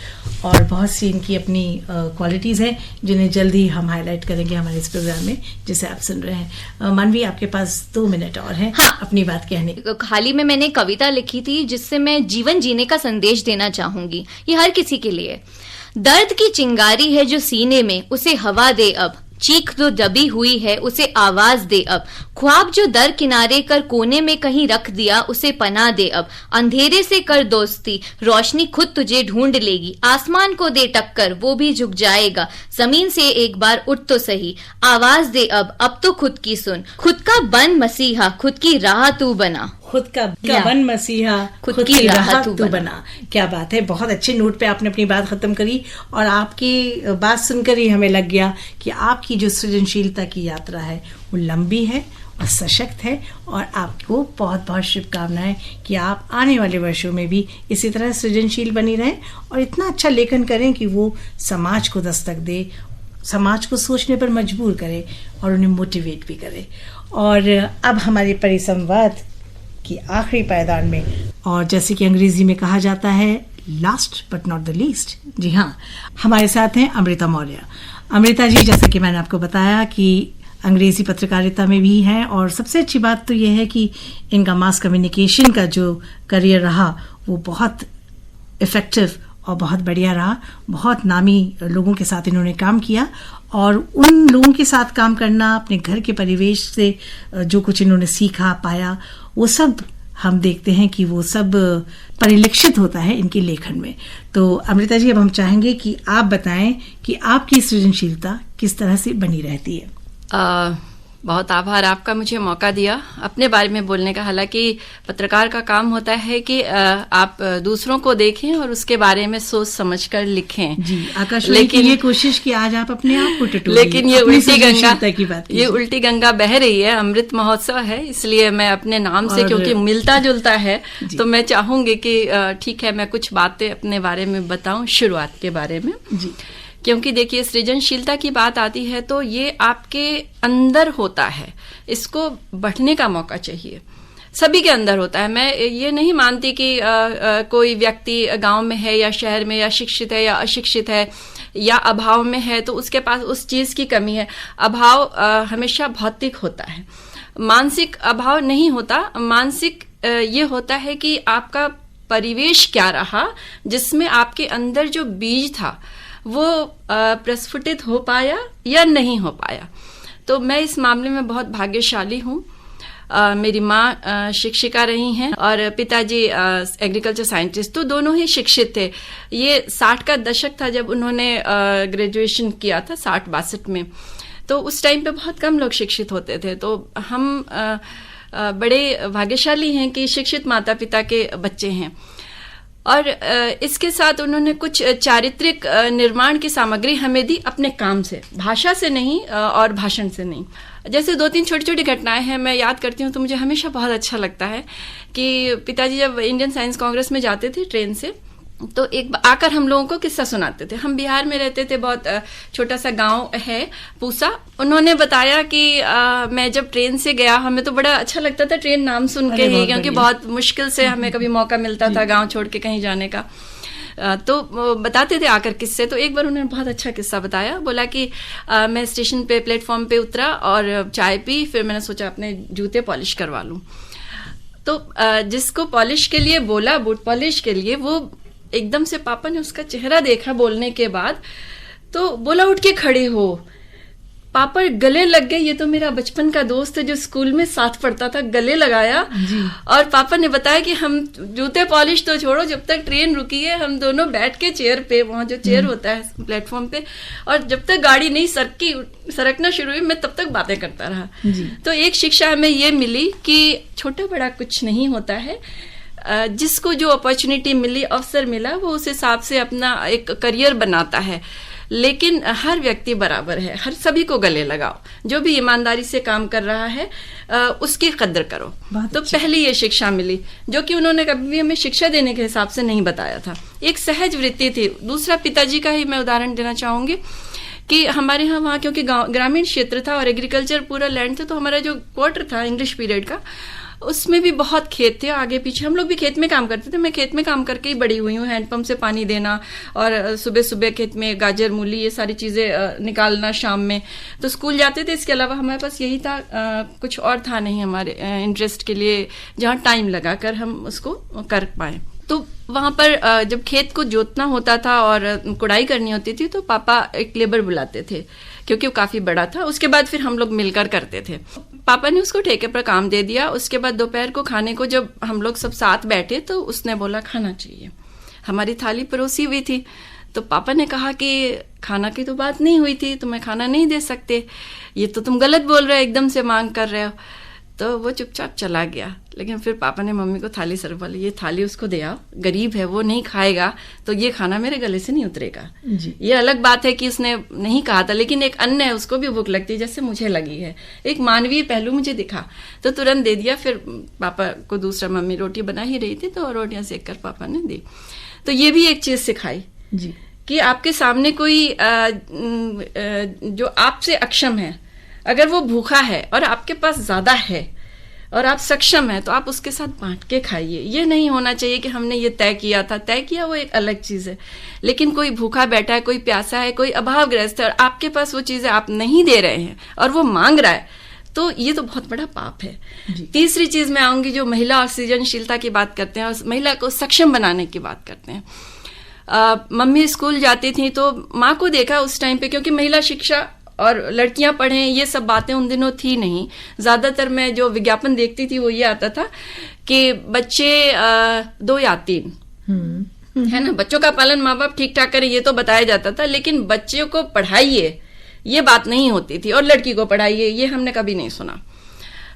और बहुत सी इनकी अपनी क्वालिटीज हैं जिन्हें जल्दी हम हाईलाइट करेंगे हमारे इस प्रोग्राम में जिसे आप सुन रहे हैं। मानवी, आपके पास 2 मिनट और हैं। हाँ, अपनी बात कहने। हाल ही में मैंने कविता लिखी थी जिससे मैं जीवन जीने का संदेश देना चाहूंगी। ये हर किसी के लिए। दर्द की चिंगारी है जो सीने में, उसे हवा दे अब। चीख जो दबी हुई है उसे आवाज दे अब। ख्वाब जो दर किनारे कर कोने में कहीं रख दिया उसे पनाह दे अब। अंधेरे से कर दोस्ती, रोशनी खुद तुझे ढूंढ लेगी। आसमान को दे टक्कर, वो भी झुक जाएगा। जमीन से एक बार उठ तो सही, आवाज दे अब तो खुद की सुन। खुद का बन मसीहा, खुद की राह तू बना। खुद का बन मसीहा, खुद की राह तू बना। क्या बात है, बहुत अच्छे नोट पे आपने अपनी बात खत्म करी और आपकी बात सुनकर ही हमें लग गया कि आपकी जो सृजनशीलता की यात्रा है वो लंबी है और सशक्त है और आपको बहुत बहुत शुभकामनाएं कि आप आने वाले वर्षों में भी इसी तरह सृजनशील बनी रहें और इतना अच्छा लेखन करें कि वो समाज को दस्तक दे, समाज को सोचने पर मजबूर करे और उन्हें मोटिवेट भी करे। और अब हमारे परिसंवाद की आखिरी पायदान में, और जैसे कि अंग्रेजी में कहा जाता है last but not the least, जी हाँ, हमारे साथ हैं अमृता मौर्य। अमृता जी, जैसा कि मैंने आपको बताया कि अंग्रेजी पत्रकारिता में भी हैं और सबसे अच्छी बात तो यह है कि इनका मास कम्युनिकेशन का जो करियर रहा वो बहुत इफेक्टिव और बहुत बढ़िया रहा। बहुत नामी लोगों के साथ इन्होंने काम किया और उन लोगों के साथ काम करना, अपने घर के परिवेश से जो कुछ इन्होंने सीखा पाया, वो सब हम देखते हैं कि वो सब परिलक्षित होता है इनके लेखन में। तो अमृता जी, अब हम चाहेंगे कि आप बताएं कि आपकी सृजनशीलता किस तरह से बनी रहती है। बहुत आभार आपका मुझे मौका दिया अपने बारे में बोलने का। हालांकि पत्रकार का काम होता है कि आप दूसरों को देखें और उसके बारे में सोच समझकर लिखें। जी, आकाशवाणी की ये कोशिश कि आज आप अपने आप को टटोलिए। लेकिन ये उल्टी गंगा की बात, ये उल्टी गंगा बह रही है। अमृत महोत्सव है, इसलिए मैं अपने नाम से क्योंकि मिलता जुलता है तो मैं चाहूंगी कि ठीक है, मैं कुछ बातें अपने बारे में बताऊं, शुरुआत के बारे में। जी, क्योंकि देखिए, सृजनशीलता की बात आती है तो ये आपके अंदर होता है, इसको बढ़ने का मौका चाहिए। सभी के अंदर होता है। मैं ये नहीं मानती कि कोई व्यक्ति गांव में है या शहर में, या शिक्षित है या अशिक्षित है या अभाव में है तो उसके पास उस चीज की कमी है। अभाव हमेशा भौतिक होता है, मानसिक अभाव नहीं होता। मानसिक ये होता है कि आपका परिवेश क्या रहा, जिसमें आपके अंदर जो बीज था वो प्रस्फुटित हो पाया या नहीं हो पाया। तो मैं इस मामले में बहुत भाग्यशाली हूँ। मेरी माँ शिक्षिका रही हैं और पिताजी एग्रीकल्चर साइंटिस्ट, तो दोनों ही शिक्षित थे। ये 60 का दशक था जब उन्होंने ग्रेजुएशन किया था, 60-62 में। तो उस टाइम पे बहुत कम लोग शिक्षित होते थे। तो हम बड़े भाग्यशाली हैं कि शिक्षित माता पिता के बच्चे हैं। और इसके साथ उन्होंने कुछ चारित्रिक निर्माण की सामग्री हमें दी, अपने काम से, भाषा से नहीं और भाषण से नहीं। जैसे 2-3 छोटी छोटी घटनाएं हैं, मैं याद करती हूँ तो मुझे हमेशा बहुत अच्छा लगता है कि पिताजी जब इंडियन साइंस कांग्रेस में जाते थे ट्रेन से, तो एक आकर हम लोगों को किस्सा सुनाते थे। हम बिहार में रहते थे, बहुत छोटा सा गांव है पूसा। उन्होंने बताया कि मैं जब ट्रेन से गया, हमें तो बड़ा अच्छा लगता था ट्रेन नाम सुन के ही, क्योंकि बहुत मुश्किल से हमें कभी मौका मिलता था गांव छोड़ के कहीं जाने का। तो बताते थे आकर किस्से। तो एक बार उन्होंने बहुत अच्छा किस्सा बताया, बोला कि मैं स्टेशन पे प्लेटफॉर्म पे उतरा और चाय पी, फिर मैंने सोचा अपने जूते पॉलिश करवा लूं। तो जिसको पॉलिश के लिए बोला, बूट पॉलिश के लिए, वो एकदम से पापा ने उसका चेहरा देखा बोलने के बाद, तो बोला उठ के खड़े हो। पापा गले लग गए, ये तो मेरा बचपन का दोस्त है जो स्कूल में साथ पढ़ता था, गले लगाया। और पापा ने बताया कि हम जूते पॉलिश तो छोड़ो, जब तक ट्रेन रुकी है हम दोनों बैठ के चेयर पे, वहां जो चेयर होता है प्लेटफॉर्म पे, और जब तक गाड़ी नहीं सरकना शुरू हुई मैं तब तक बातें करता रहा। तो एक शिक्षा हमें ये मिली कि छोटा बड़ा कुछ नहीं होता है, जिसको जो अपॉर्चुनिटी मिली, अवसर मिला, वो उस हिसाब से अपना एक करियर बनाता है। लेकिन हर व्यक्ति बराबर है, हर सभी को गले लगाओ। जो भी ईमानदारी से काम कर रहा है उसकी कद्र करो। तो पहली ये शिक्षा मिली, जो कि उन्होंने कभी भी हमें शिक्षा देने के हिसाब से नहीं बताया था, एक सहज वृत्ति थी। दूसरा, पिताजी का ही मैं उदाहरण देना चाहूंगी कि हमारे यहाँ वहाँ क्योंकि ग्रामीण क्षेत्र था और एग्रीकल्चर पूरा लैंड था, तो हमारा जो क्वार्टर था इंग्लिश पीरियड का, उसमें भी बहुत खेत थे आगे पीछे। हम लोग भी खेत में काम करते थे। मैं खेत में काम करके ही बड़ी हुई हूँ, हैंडपंप से पानी देना और सुबह सुबह खेत में गाजर मूली ये सारी चीजें निकालना शाम में। तो स्कूल जाते थे, इसके अलावा हमारे पास यही था, कुछ और था नहीं हमारे इंटरेस्ट के लिए जहाँ टाइम लगा कर हम उसको कर पाए। तो वहां पर जब खेत को जोतना होता था और कुड़ाई करनी होती थी तो पापा एक लेबर बुलाते थे, क्योंकि वो काफी बड़ा था। उसके बाद फिर हम लोग मिलकर करते थे। पापा ने उसको ठेके पर काम दे दिया। उसके बाद दोपहर को खाने को जब हम लोग सब साथ बैठे तो उसने बोला खाना चाहिए। हमारी थाली परोसी हुई थी, तो पापा ने कहा कि खाना की तो बात नहीं हुई थी, तुम्हें खाना नहीं दे सकते, ये तो तुम गलत बोल रहे हो, एकदम से मांग कर रहे हो। तो वो चुपचाप चला गया। लेकिन फिर पापा ने मम्मी को थाली सर्व वाली, ये थाली उसको दे आओ, गरीब है वो नहीं खाएगा तो ये खाना मेरे गले से नहीं उतरेगा। ये अलग बात है कि उसने नहीं कहा था, लेकिन एक अन्य है, उसको भी भूख लगती है जैसे मुझे लगी है, एक मानवीय पहलू मुझे दिखा तो तुरंत दे दिया। फिर पापा को दूसरा, मम्मी रोटी बना ही रही थी तो रोटियां सेक कर पापा ने दी। तो ये भी एक चीज सिखाई कि आपके सामने कोई जो आपसे अक्षम है, अगर वो भूखा है और आपके पास ज्यादा है और आप सक्षम हैं तो आप उसके साथ बांट के खाइए। ये नहीं होना चाहिए कि हमने ये तय किया था, तय किया वो एक अलग चीज है, लेकिन कोई भूखा बैठा है, कोई प्यासा है, कोई अभावग्रस्त है और आपके पास वो चीजें आप नहीं दे रहे हैं और वो मांग रहा है, तो ये तो बहुत बड़ा पाप है। तीसरी चीज मैं आऊंगी, जो महिला और सृजनशीलता की बात करते हैं और महिला को सक्षम बनाने की बात करते हैं। मम्मी स्कूल जाती थी तो माँ को देखा उस टाइम पे, क्योंकि महिला शिक्षा और लड़कियां पढ़ें ये सब बातें उन दिनों थी नहीं। ज्यादातर मैं जो विज्ञापन देखती थी वो ये आता था कि बच्चे 2 या 3 है ना, बच्चों का पालन माँ बाप ठीक ठाक करें ये तो बताया जाता था, लेकिन बच्चों को पढ़ाइए ये बात नहीं होती थी, और लड़की को पढ़ाइए ये हमने कभी नहीं सुना।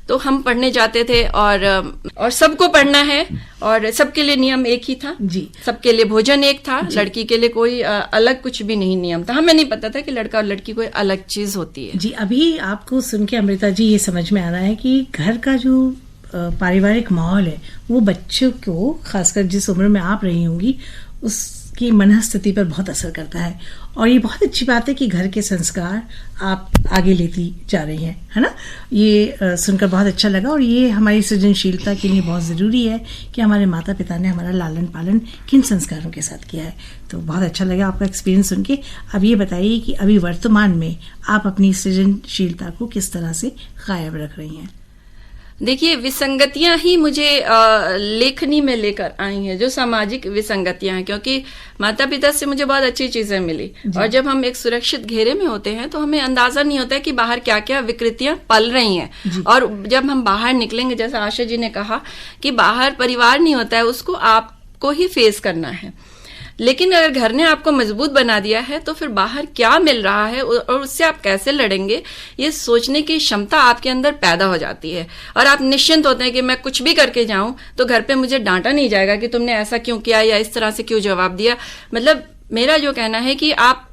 तो हम पढ़ने जाते थे और सबको पढ़ना है और सबके लिए नियम एक ही था जी, सबके लिए भोजन एक था, लड़की के लिए कोई अलग कुछ भी नहीं नियम था। हमें नहीं पता था कि लड़का और लड़की कोई अलग चीज होती है। जी, अभी आपको सुन के अमृता जी ये समझ में आ रहा है कि घर का जो पारिवारिक माहौल है वो बच्चों को, खासकर जिस उम्र में आप रही होंगी, उस की मनस्थिति पर बहुत असर करता है। और ये बहुत अच्छी बात है कि घर के संस्कार आप आगे लेती जा रही हैं, है ना। ये सुनकर बहुत अच्छा लगा। और ये हमारी सृजनशीलता के लिए बहुत ज़रूरी है कि हमारे माता पिता ने हमारा लालन पालन किन संस्कारों के साथ किया है। तो बहुत अच्छा लगा आपका एक्सपीरियंस सुन के। अब ये बताइए कि अभी वर्तमान में आप अपनी सृजनशीलता को किस तरह से कायम रख रही हैं। देखिए, विसंगतियां ही मुझे लेखनी में लेकर आई हैं, जो सामाजिक विसंगतियां हैं, क्योंकि माता पिता से मुझे बहुत अच्छी चीजें मिली। और जब हम एक सुरक्षित घेरे में होते हैं तो हमें अंदाजा नहीं होता है कि बाहर क्या क्या विकृतियां पल रही हैं। और जब हम बाहर निकलेंगे, जैसा आशा जी ने कहा कि बाहर परिवार नहीं होता है, उसको आपको ही फेस करना है। लेकिन अगर घर ने आपको मजबूत बना दिया है तो फिर बाहर क्या मिल रहा है और उससे आप कैसे लड़ेंगे, ये सोचने की क्षमता आपके अंदर पैदा हो जाती है। और आप निश्चिंत होते हैं कि मैं कुछ भी करके जाऊं तो घर पे मुझे डांटा नहीं जाएगा कि तुमने ऐसा क्यों किया या इस तरह से क्यों जवाब दिया। मतलब मेरा जो कहना है कि आप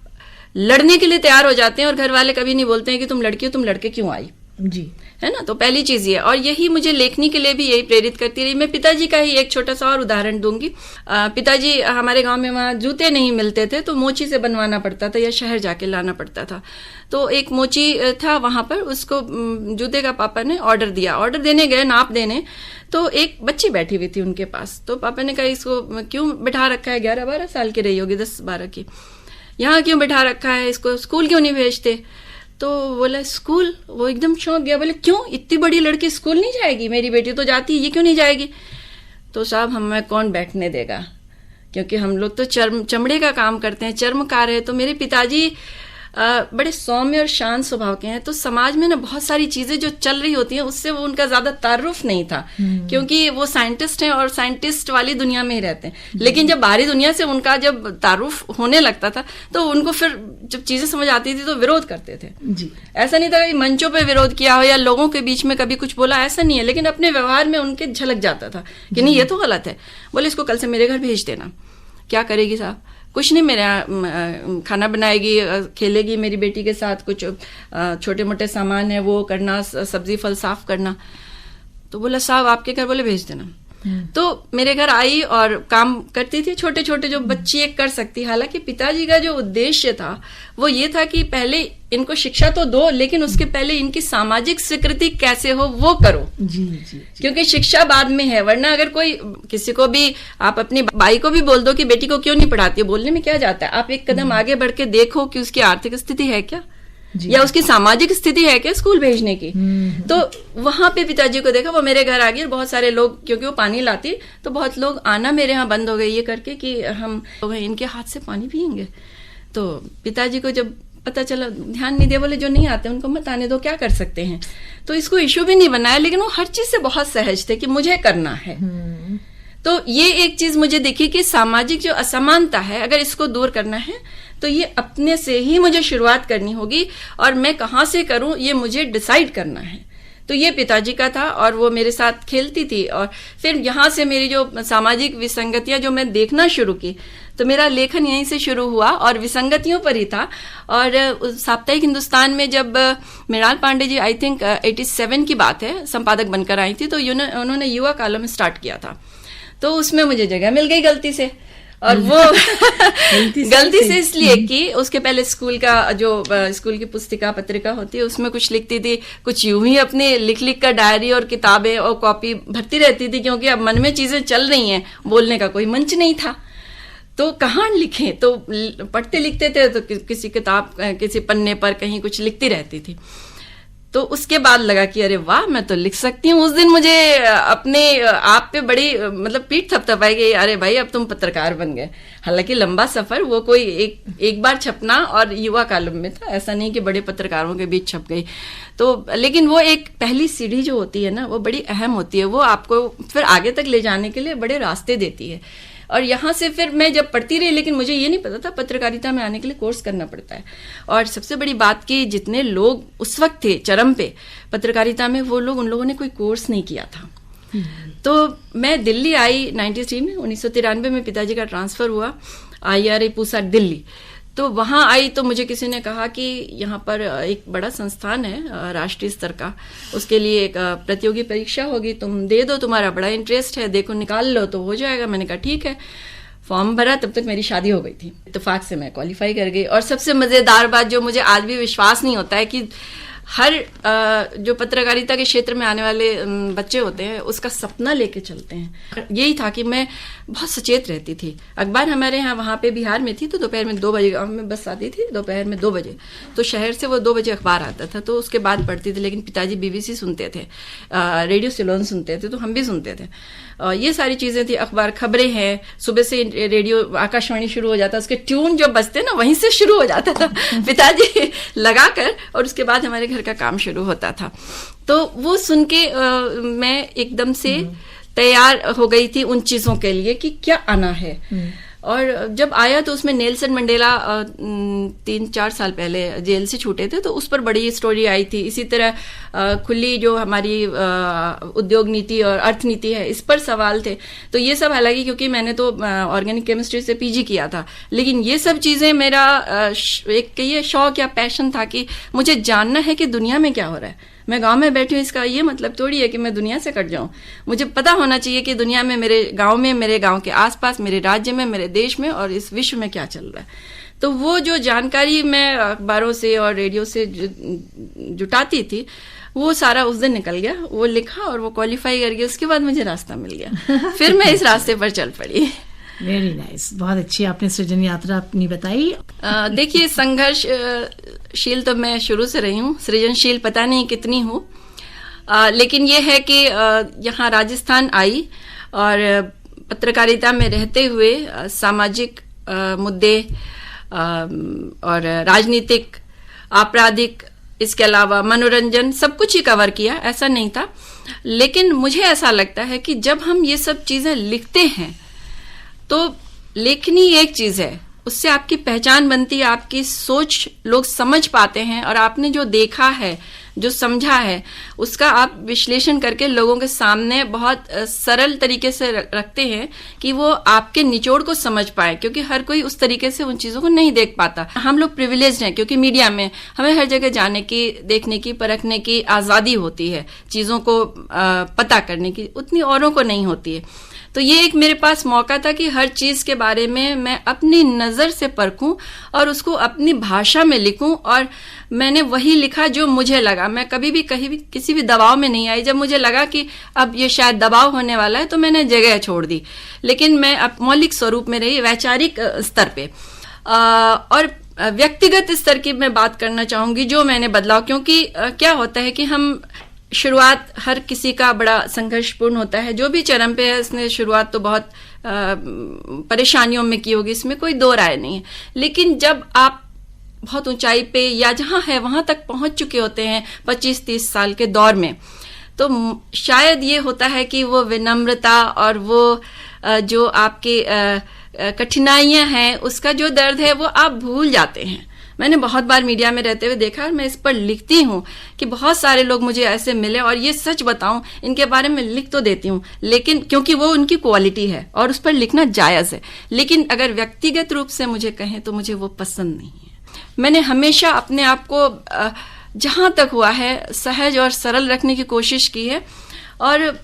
लड़ने के लिए तैयार हो जाते हैं और घर वाले कभी नहीं बोलते हैं कि तुम लड़की हो, तुम लड़के क्यों आई, जी, है ना। तो पहली चीज ये, और यही मुझे लेखनी के लिए भी यही प्रेरित करती रही। मैं पिताजी का ही एक छोटा सा और उदाहरण दूंगी। पिताजी, हमारे गांव में वहां जूते नहीं मिलते थे तो मोची से बनवाना पड़ता था या शहर जाके लाना पड़ता था। तो एक मोची था वहां पर, उसको जूते का पापा ने ऑर्डर दिया। ऑर्डर देने गए, नाप देने, तो एक बच्ची बैठी हुई थी उनके पास। तो पापा ने कहा, इसको क्यों बिठा रखा है, 11-12 साल की रही होगी, 10-12 की, यहाँ क्यों बिठा रखा है, इसको स्कूल क्यों नहीं भेजते। तो बोला स्कूल, वो एकदम चौंक गया, बोले क्यों, इतनी बड़ी लड़की स्कूल नहीं जाएगी, मेरी बेटी तो जाती है, ये क्यों नहीं जाएगी। तो साहब, हमें कौन बैठने देगा, क्योंकि हम लोग तो चमड़े का काम करते हैं, चर्मकार है। तो मेरे पिताजी बड़े सौम्य और शांत स्वभाव के हैं। तो समाज में ना बहुत सारी चीजें जो चल रही होती हैं उससे वो उनका ज्यादा तारुफ नहीं था, क्योंकि वो साइंटिस्ट हैं और साइंटिस्ट वाली दुनिया में ही रहते हैं। लेकिन जब बाहरी दुनिया से उनका जब तारुफ होने लगता था तो उनको फिर जब चीजें समझ आती थी तो विरोध करते थे। जी। ऐसा नहीं था कि मंचों पे विरोध किया हो या लोगों के बीच में कभी कुछ बोला, ऐसा नहीं है। लेकिन अपने व्यवहार में उनके झलक जाता था कि नहीं, ये तो गलत है। बोले इसको कल से मेरे घर भेज देना। क्या करेगी साहब, कुछ नहीं, मेरे खाना बनाएगी, खेलेगी मेरी बेटी के साथ, कुछ छोटे मोटे सामान है वो करना, सब्जी फल साफ करना। तो बोला साहब आपके घर, बोले भेज देना। तो मेरे घर आई और काम करती थी, छोटे छोटे जो बच्ची एक कर सकती। हालांकि पिताजी का जो उद्देश्य था वो ये था कि पहले इनको शिक्षा तो दो, लेकिन उसके पहले इनकी सामाजिक स्वीकृति कैसे हो वो करो। जी, जी, जी। क्योंकि शिक्षा बाद में है। वरना अगर कोई किसी को भी, आप अपनी बाई को भी बोल दो कि बेटी को क्यों नहीं पढ़ाती है, बोलने में क्या जाता है। आप एक कदम आगे बढ़ के देखो कि उसकी आर्थिक स्थिति है क्या, या उसकी सामाजिक स्थिति है क्या स्कूल भेजने की। तो वहां पे पिताजी को देखा, वो मेरे घर आ गई और बहुत सारे लोग, क्योंकि वो पानी लाती, तो बहुत लोग आना मेरे यहाँ बंद हो गए ये करके कि हम इनके हाथ से पानी पियेंगे। तो पिताजी को जब पता चला, ध्यान नहीं दिया, बोले जो नहीं आते उनको मत आने दो, क्या कर सकते हैं। तो इसको इश्यू भी नहीं बनाया, लेकिन वो हर चीज से बहुत सहज थे कि मुझे करना है। तो ये एक चीज मुझे दिखी कि सामाजिक जो असमानता है, अगर इसको दूर करना है तो ये अपने से ही मुझे शुरुआत करनी होगी, और मैं कहाँ से करूं ये मुझे डिसाइड करना है। तो ये पिताजी का था और वो मेरे साथ खेलती थी। और फिर यहाँ से मेरी जो सामाजिक विसंगतियां जो मैं देखना शुरू की, तो मेरा लेखन यहीं से शुरू हुआ और विसंगतियों पर ही था। और साप्ताहिक हिंदुस्तान में जब मृणाल पांडे जी, आई थिंक 87 की बात है, संपादक बनकर आई थी, तो उन्होंने युवा कॉलम स्टार्ट किया था। तो उसमें मुझे जगह मिल गई गलती से। और वो गलती से इसलिए कि उसके पहले स्कूल का जो स्कूल की पुस्तिका पत्रिका होती है उसमें कुछ लिखती थी, कुछ यूं ही अपने लिख कर डायरी और किताबें और कॉपी भरती रहती थी, क्योंकि अब मन में चीजें चल रही हैं, बोलने का कोई मंच नहीं था। तो कहाँ लिखें, तो पढ़ते लिखते थे तो किसी किताब, किसी पन्ने पर कहीं कुछ लिखती रहती थी। तो उसके बाद लगा कि अरे वाह, मैं तो लिख सकती हूँ। उस दिन मुझे अपने आप पे बड़ी मतलब पीठ थपथपाई गई, अरे भाई अब तुम पत्रकार बन गए। हालांकि लंबा सफर, वो कोई एक बार छपना और युवा कॉलम में था, ऐसा नहीं कि बड़े पत्रकारों के बीच छप गई। तो लेकिन वो एक पहली सीढ़ी जो होती है ना, वो बड़ी अहम होती है, वो आपको फिर आगे तक ले जाने के लिए बड़े रास्ते देती है। और यहाँ से फिर मैं जब पढ़ती रही, लेकिन मुझे ये नहीं पता था पत्रकारिता में आने के लिए कोर्स करना पड़ता है। और सबसे बड़ी बात कि जितने लोग उस वक्त थे चरम पे पत्रकारिता में, वो लोग, उन लोगों ने कोई कोर्स नहीं किया था। तो मैं दिल्ली आई 93 में, 1993 में पिताजी का ट्रांसफर हुआ IRA पूसा दिल्ली। तो वहां आई तो मुझे किसी ने कहा कि यहाँ पर एक बड़ा संस्थान है राष्ट्रीय स्तर का, उसके लिए एक प्रतियोगी परीक्षा होगी, तुम दे दो, तुम्हारा बड़ा इंटरेस्ट है, देखो निकाल लो तो हो जाएगा। मैंने कहा ठीक है। फॉर्म भरा तब तक मेरी शादी हो गई थी। इत्तेफाक से मैं क्वालिफाई कर गई। और सबसे मजेदार बात जो मुझे आज भी विश्वास नहीं होता है कि हर जो पत्रकारिता के क्षेत्र में आने वाले बच्चे होते हैं उसका सपना लेके चलते हैं। यही था कि मैं बहुत सचेत रहती थी। अखबार हमारे यहाँ वहाँ पे बिहार में थी तो दोपहर में 2 बजे गाँव में बस आती थी, दोपहर में 2 बजे, तो शहर से वो 2 बजे अखबार आता था, तो उसके बाद पढ़ती थी। लेकिन पिताजी BBC सुनते थे, रेडियो सिलोन सुनते थे, तो हम भी सुनते थे। ये सारी चीजें थी। अखबार, खबरें हैं, सुबह से रेडियो आकाशवाणी शुरू हो जाता, उसके ट्यून जो बजते ना वहीं से शुरू हो जाता था पिताजी लगाकर, और उसके बाद हमारे घर का काम शुरू होता था। तो वो सुन के मैं एकदम से तैयार हो गई थी उन चीजों के लिए कि क्या आना है। और जब आया तो उसमें नेल्सन मंडेला 3-4 साल पहले जेल से छूटे थे, तो उस पर बड़ी स्टोरी आई थी। इसी तरह खुली जो हमारी उद्योग नीति और अर्थनीति है, इस पर सवाल थे। तो ये सब, हालांकि क्योंकि मैंने तो ऑर्गेनिक केमिस्ट्री से PG किया था, लेकिन ये सब चीजें मेरा एक कहिए शौक या पैशन था कि मुझे जानना है कि दुनिया में क्या हो रहा है। मैं गांव में बैठी हूँ, इसका ये मतलब थोड़ी है कि मैं दुनिया से कट जाऊं। मुझे पता होना चाहिए कि दुनिया में, मेरे गांव में, मेरे गांव के आसपास, मेरे राज्य में, मेरे देश में और इस विश्व में क्या चल रहा है। तो वो जो जानकारी मैं अखबारों से और रेडियो से जुटाती थी, वो सारा उस दिन निकल गया। वो लिखा और वो क्वालिफाई कर गया, उसके बाद मुझे रास्ता मिल गया। फिर मैं इस रास्ते पर चल पड़ी। वेरी नाइस, बहुत अच्छी आपने सृजन यात्रा अपनी बताई। देखिए, संघर्षशील तो मैं शुरू से रही हूँ, सृजनशील पता नहीं कितनी हूँ, लेकिन ये है कि यहाँ राजस्थान आई और पत्रकारिता में रहते हुए सामाजिक मुद्दे और राजनीतिक, आपराधिक, इसके अलावा मनोरंजन, सब कुछ ही कवर किया, ऐसा नहीं था। लेकिन मुझे ऐसा लगता है कि जब हम ये सब चीजें लिखते हैं तो लेखनी एक चीज है, उससे आपकी पहचान बनती है, आपकी सोच लोग समझ पाते हैं, और आपने जो देखा है, जो समझा है, उसका आप विश्लेषण करके लोगों के सामने बहुत सरल तरीके से रखते हैं कि वो आपके निचोड़ को समझ पाए, क्योंकि हर कोई उस तरीके से उन चीजों को नहीं देख पाता। हम लोग प्रिविलेज्ड हैं क्योंकि मीडिया में हमें हर जगह जाने की, देखने की, परखने की आजादी होती है, चीजों को पता करने की उतनी औरों को नहीं होती है। तो ये एक मेरे पास मौका था कि हर चीज के बारे में मैं अपनी नजर से परखूं और उसको अपनी भाषा में लिखूं, और मैंने वही लिखा जो मुझे लगा। मैं कभी भी कहीं भी किसी भी दबाव में नहीं आई। जब मुझे लगा कि अब ये शायद दबाव होने वाला है तो मैंने जगह छोड़ दी, लेकिन मैं अब मौलिक स्वरूप में रही, वैचारिक स्तर पे। और व्यक्तिगत स्तर की मैं बात करना चाहूंगी जो मैंने बदलाव, क्योंकि क्या होता है कि हम शुरुआत, हर किसी का बड़ा संघर्षपूर्ण होता है, जो भी चरम पे है उसने शुरुआत तो बहुत परेशानियों में की होगी, इसमें कोई दो राय नहीं है। लेकिन जब आप बहुत ऊंचाई पे या जहां है वहां तक पहुंच चुके होते हैं 25-30 साल के दौर में, तो शायद ये होता है कि वो विनम्रता और वो जो आपकी कठिनाइयां हैं, उसका जो दर्द है वो आप भूल जाते हैं। मैंने बहुत बार मीडिया में रहते हुए देखा, और मैं इस पर लिखती हूँ कि बहुत सारे लोग मुझे ऐसे मिले, और ये सच बताऊं, इनके बारे में लिख तो देती हूँ, लेकिन क्योंकि वो उनकी क्वालिटी है और उस पर लिखना जायज है, लेकिन अगर व्यक्तिगत रूप से मुझे कहें तो मुझे वो पसंद नहीं है। मैंने हमेशा अपने आप को जहां तक हुआ है सहज और सरल रखने की कोशिश की है। और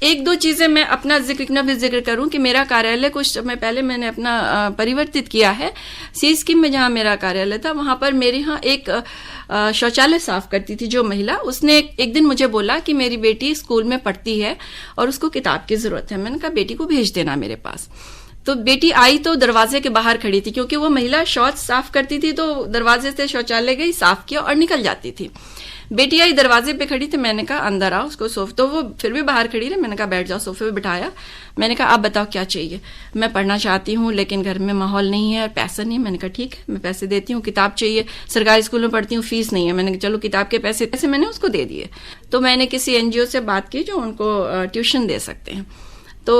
एक दो चीजें मैं अपना जिक्र करूं कि मेरा कार्यालय कुछ समय पहले मैंने अपना परिवर्तित किया है। सी स्कीम में जहां मेरा कार्यालय था, वहां पर मेरे यहाँ एक शौचालय साफ करती थी जो महिला, उसने एक दिन मुझे बोला कि मेरी बेटी स्कूल में पढ़ती है और उसको किताब की जरूरत है। मैंने कहा बेटी को भेज देना मेरे पास। तो बेटी आई तो दरवाजे के बाहर खड़ी थी, क्योंकि वो महिला शौच साफ करती थी, तो दरवाजे से शौचालय गई, साफ किया और निकल जाती थी। बेटी आई, दरवाजे पे खड़ी थी, मैंने कहा अंदर आओ, उसको सोफे, तो वो फिर भी बाहर खड़ी रही। मैंने कहा बैठ जाओ, सोफे पे बिठाया। मैंने कहा आप बताओ क्या चाहिए। मैं पढ़ना चाहती हूँ लेकिन घर में माहौल नहीं है और पैसा नहीं है। मैंने कहा ठीक है, मैं पैसे देती हूँ। किताब चाहिए, सरकारी स्कूल में पढ़ती हूँ, फीस नहीं है। मैंने कहा चलो किताब के पैसे मैंने उसको दे दिए। तो मैंने किसी NGO से बात की जो उनको ट्यूशन दे सकते हैं। तो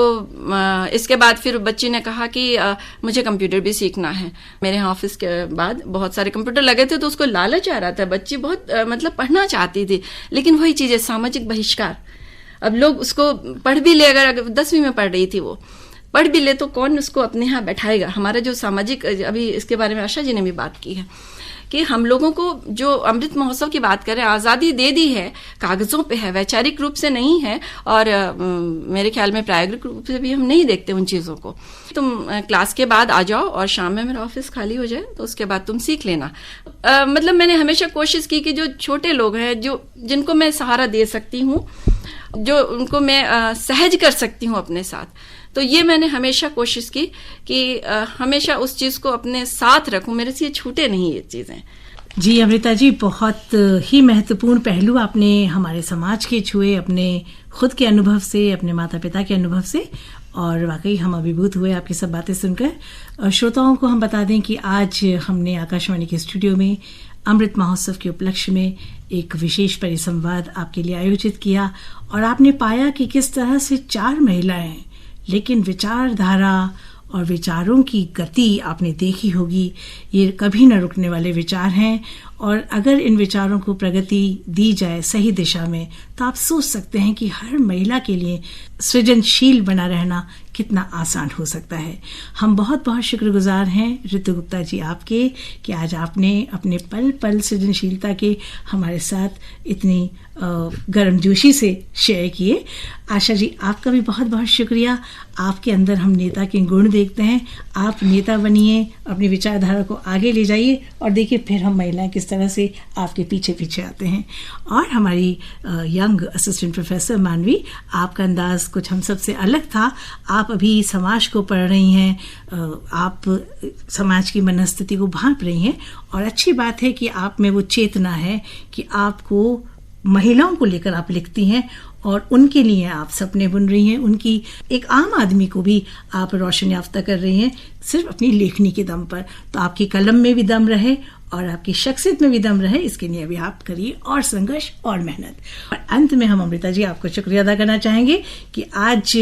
इसके बाद फिर बच्ची ने कहा कि मुझे कंप्यूटर भी सीखना है। मेरे यहाँ ऑफिस के बाद बहुत सारे कंप्यूटर लगे थे, तो उसको लालच आ रहा था। बच्ची बहुत मतलब पढ़ना चाहती थी, लेकिन वही चीजें, सामाजिक बहिष्कार। अब लोग उसको पढ़ भी ले, अगर 10वीं में पढ़ रही थी, वो पढ़ भी ले तो कौन उसको अपने यहाँ बैठाएगा। हमारा जो सामाजिक, अभी इसके बारे में आशा जी ने भी बात की है कि हम लोगों को जो अमृत महोत्सव की बात करें, आज़ादी दे दी है, कागजों पे है, वैचारिक रूप से नहीं है, और मेरे ख्याल में प्रायोगिक रूप से भी हम नहीं देखते उन चीज़ों को। तुम क्लास के बाद आ जाओ और शाम में मेरा ऑफिस खाली हो जाए तो उसके बाद तुम सीख लेना। मतलब मैंने हमेशा कोशिश की कि जो छोटे लोग हैं, जिनको मैं सहारा दे सकती हूँ, जो उनको मैं सहज कर सकती हूँ अपने साथ, तो ये मैंने हमेशा कोशिश की कि हमेशा उस चीज़ को अपने साथ रखूं, मेरे से ये छूटे नहीं ये चीज़ें। जी अमृता जी, बहुत ही महत्वपूर्ण पहलू आपने हमारे समाज के छुए, अपने खुद के अनुभव से, अपने माता पिता के अनुभव से, और वाकई हम अभिभूत हुए आपकी सब बातें सुनकर। श्रोताओं को हम बता दें कि आज हमने आकाशवाणी के स्टूडियो में अमृत महोत्सव के उपलक्ष्य में एक विशेष परिसंवाद आपके लिए आयोजित किया, और आपने पाया कि किस तरह से 4 महिलाएं, लेकिन विचारधारा और विचारों की गति आपने देखी होगी, ये कभी न रुकने वाले विचार हैं, और अगर इन विचारों को प्रगति दी जाए सही दिशा में तो आप सोच सकते हैं कि हर महिला के लिए सृजनशील बना रहना कितना आसान हो सकता है। हम बहुत बहुत शुक्रगुजार हैं ऋतु गुप्ता जी आपके कि आज आपने अपने पल पल सृजनशीलता के हमारे साथ इतनी गर्मजोशी से शेयर किए। आशा जी, आपका भी बहुत बहुत शुक्रिया। आपके अंदर हम नेता के गुण देखते हैं, आप नेता बनिए, अपनी विचारधारा को आगे ले जाइए, और देखिए फिर हम महिलाएं किस तरह से आपके पीछे पीछे आते हैं। और हमारी यंग असिस्टेंट प्रोफेसर मानवी, आपका अंदाज कुछ हम सबसे अलग था। आप अभी समाज को पढ़ रही हैं, आप समाज की मनस्थिति को भांप रही हैं, और अच्छी बात है कि आप में वो चेतना है कि आपको महिलाओं को लेकर आप लिखती हैं और उनके लिए आप सपने बुन रही हैं। उनकी एक आम आदमी को भी आप रोशन याफ्ता कर रही हैं सिर्फ अपनी लेखनी के दम पर। तो आपकी कलम में भी दम रहे और आपकी शख्सियत में भी दम रहे, इसके लिए अभी आप करिए और संघर्ष और मेहनत। और अंत में हम अमृता जी आपको शुक्रिया अदा करना चाहेंगे कि आज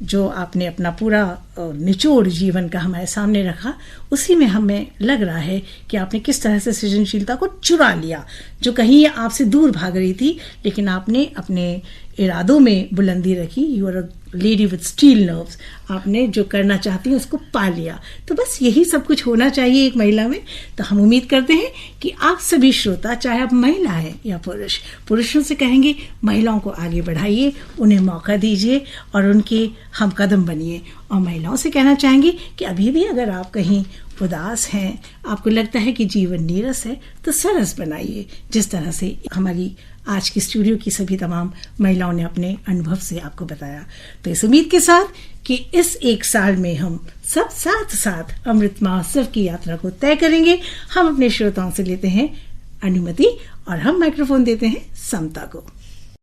जो आपने अपना पूरा निचोड़ जीवन का हमारे सामने रखा, उसी में हमें लग रहा है कि आपने किस तरह से सृजनशीलता को चुरा लिया, जो कहीं आपसे दूर भाग रही थी, लेकिन आपने अपने इरादों में बुलंदी रखी। You are a lady with steel nerves. आपने जो करना चाहती हैं उसको पा लिया। तो बस यही सब कुछ होना चाहिए एक महिला में। तो हम उम्मीद करते हैं कि आप सभी श्रोता, चाहे आप महिला हैं या पुरुष, पुरुषों से कहेंगे महिलाओं को आगे बढ़ाइए, उन्हें मौका दीजिए और उनके हम कदम बनिए। और महिलाओं से कहना चाहेंगे कि अभी भी अगर आप कहीं उदास हैं, आपको लगता है कि जीवन नीरस है, तो सरस बनाइए, जिस तरह से हमारी आज की स्टूडियो की सभी तमाम महिलाओं ने अपने अनुभव से आपको बताया। तो इस उम्मीद के साथ कि इस एक साल में हम सब साथ साथ अमृत महोत्सव की यात्रा को तय करेंगे, हम अपने श्रोताओं से लेते हैं अनुमति और हम माइक्रोफोन देते हैं समता को।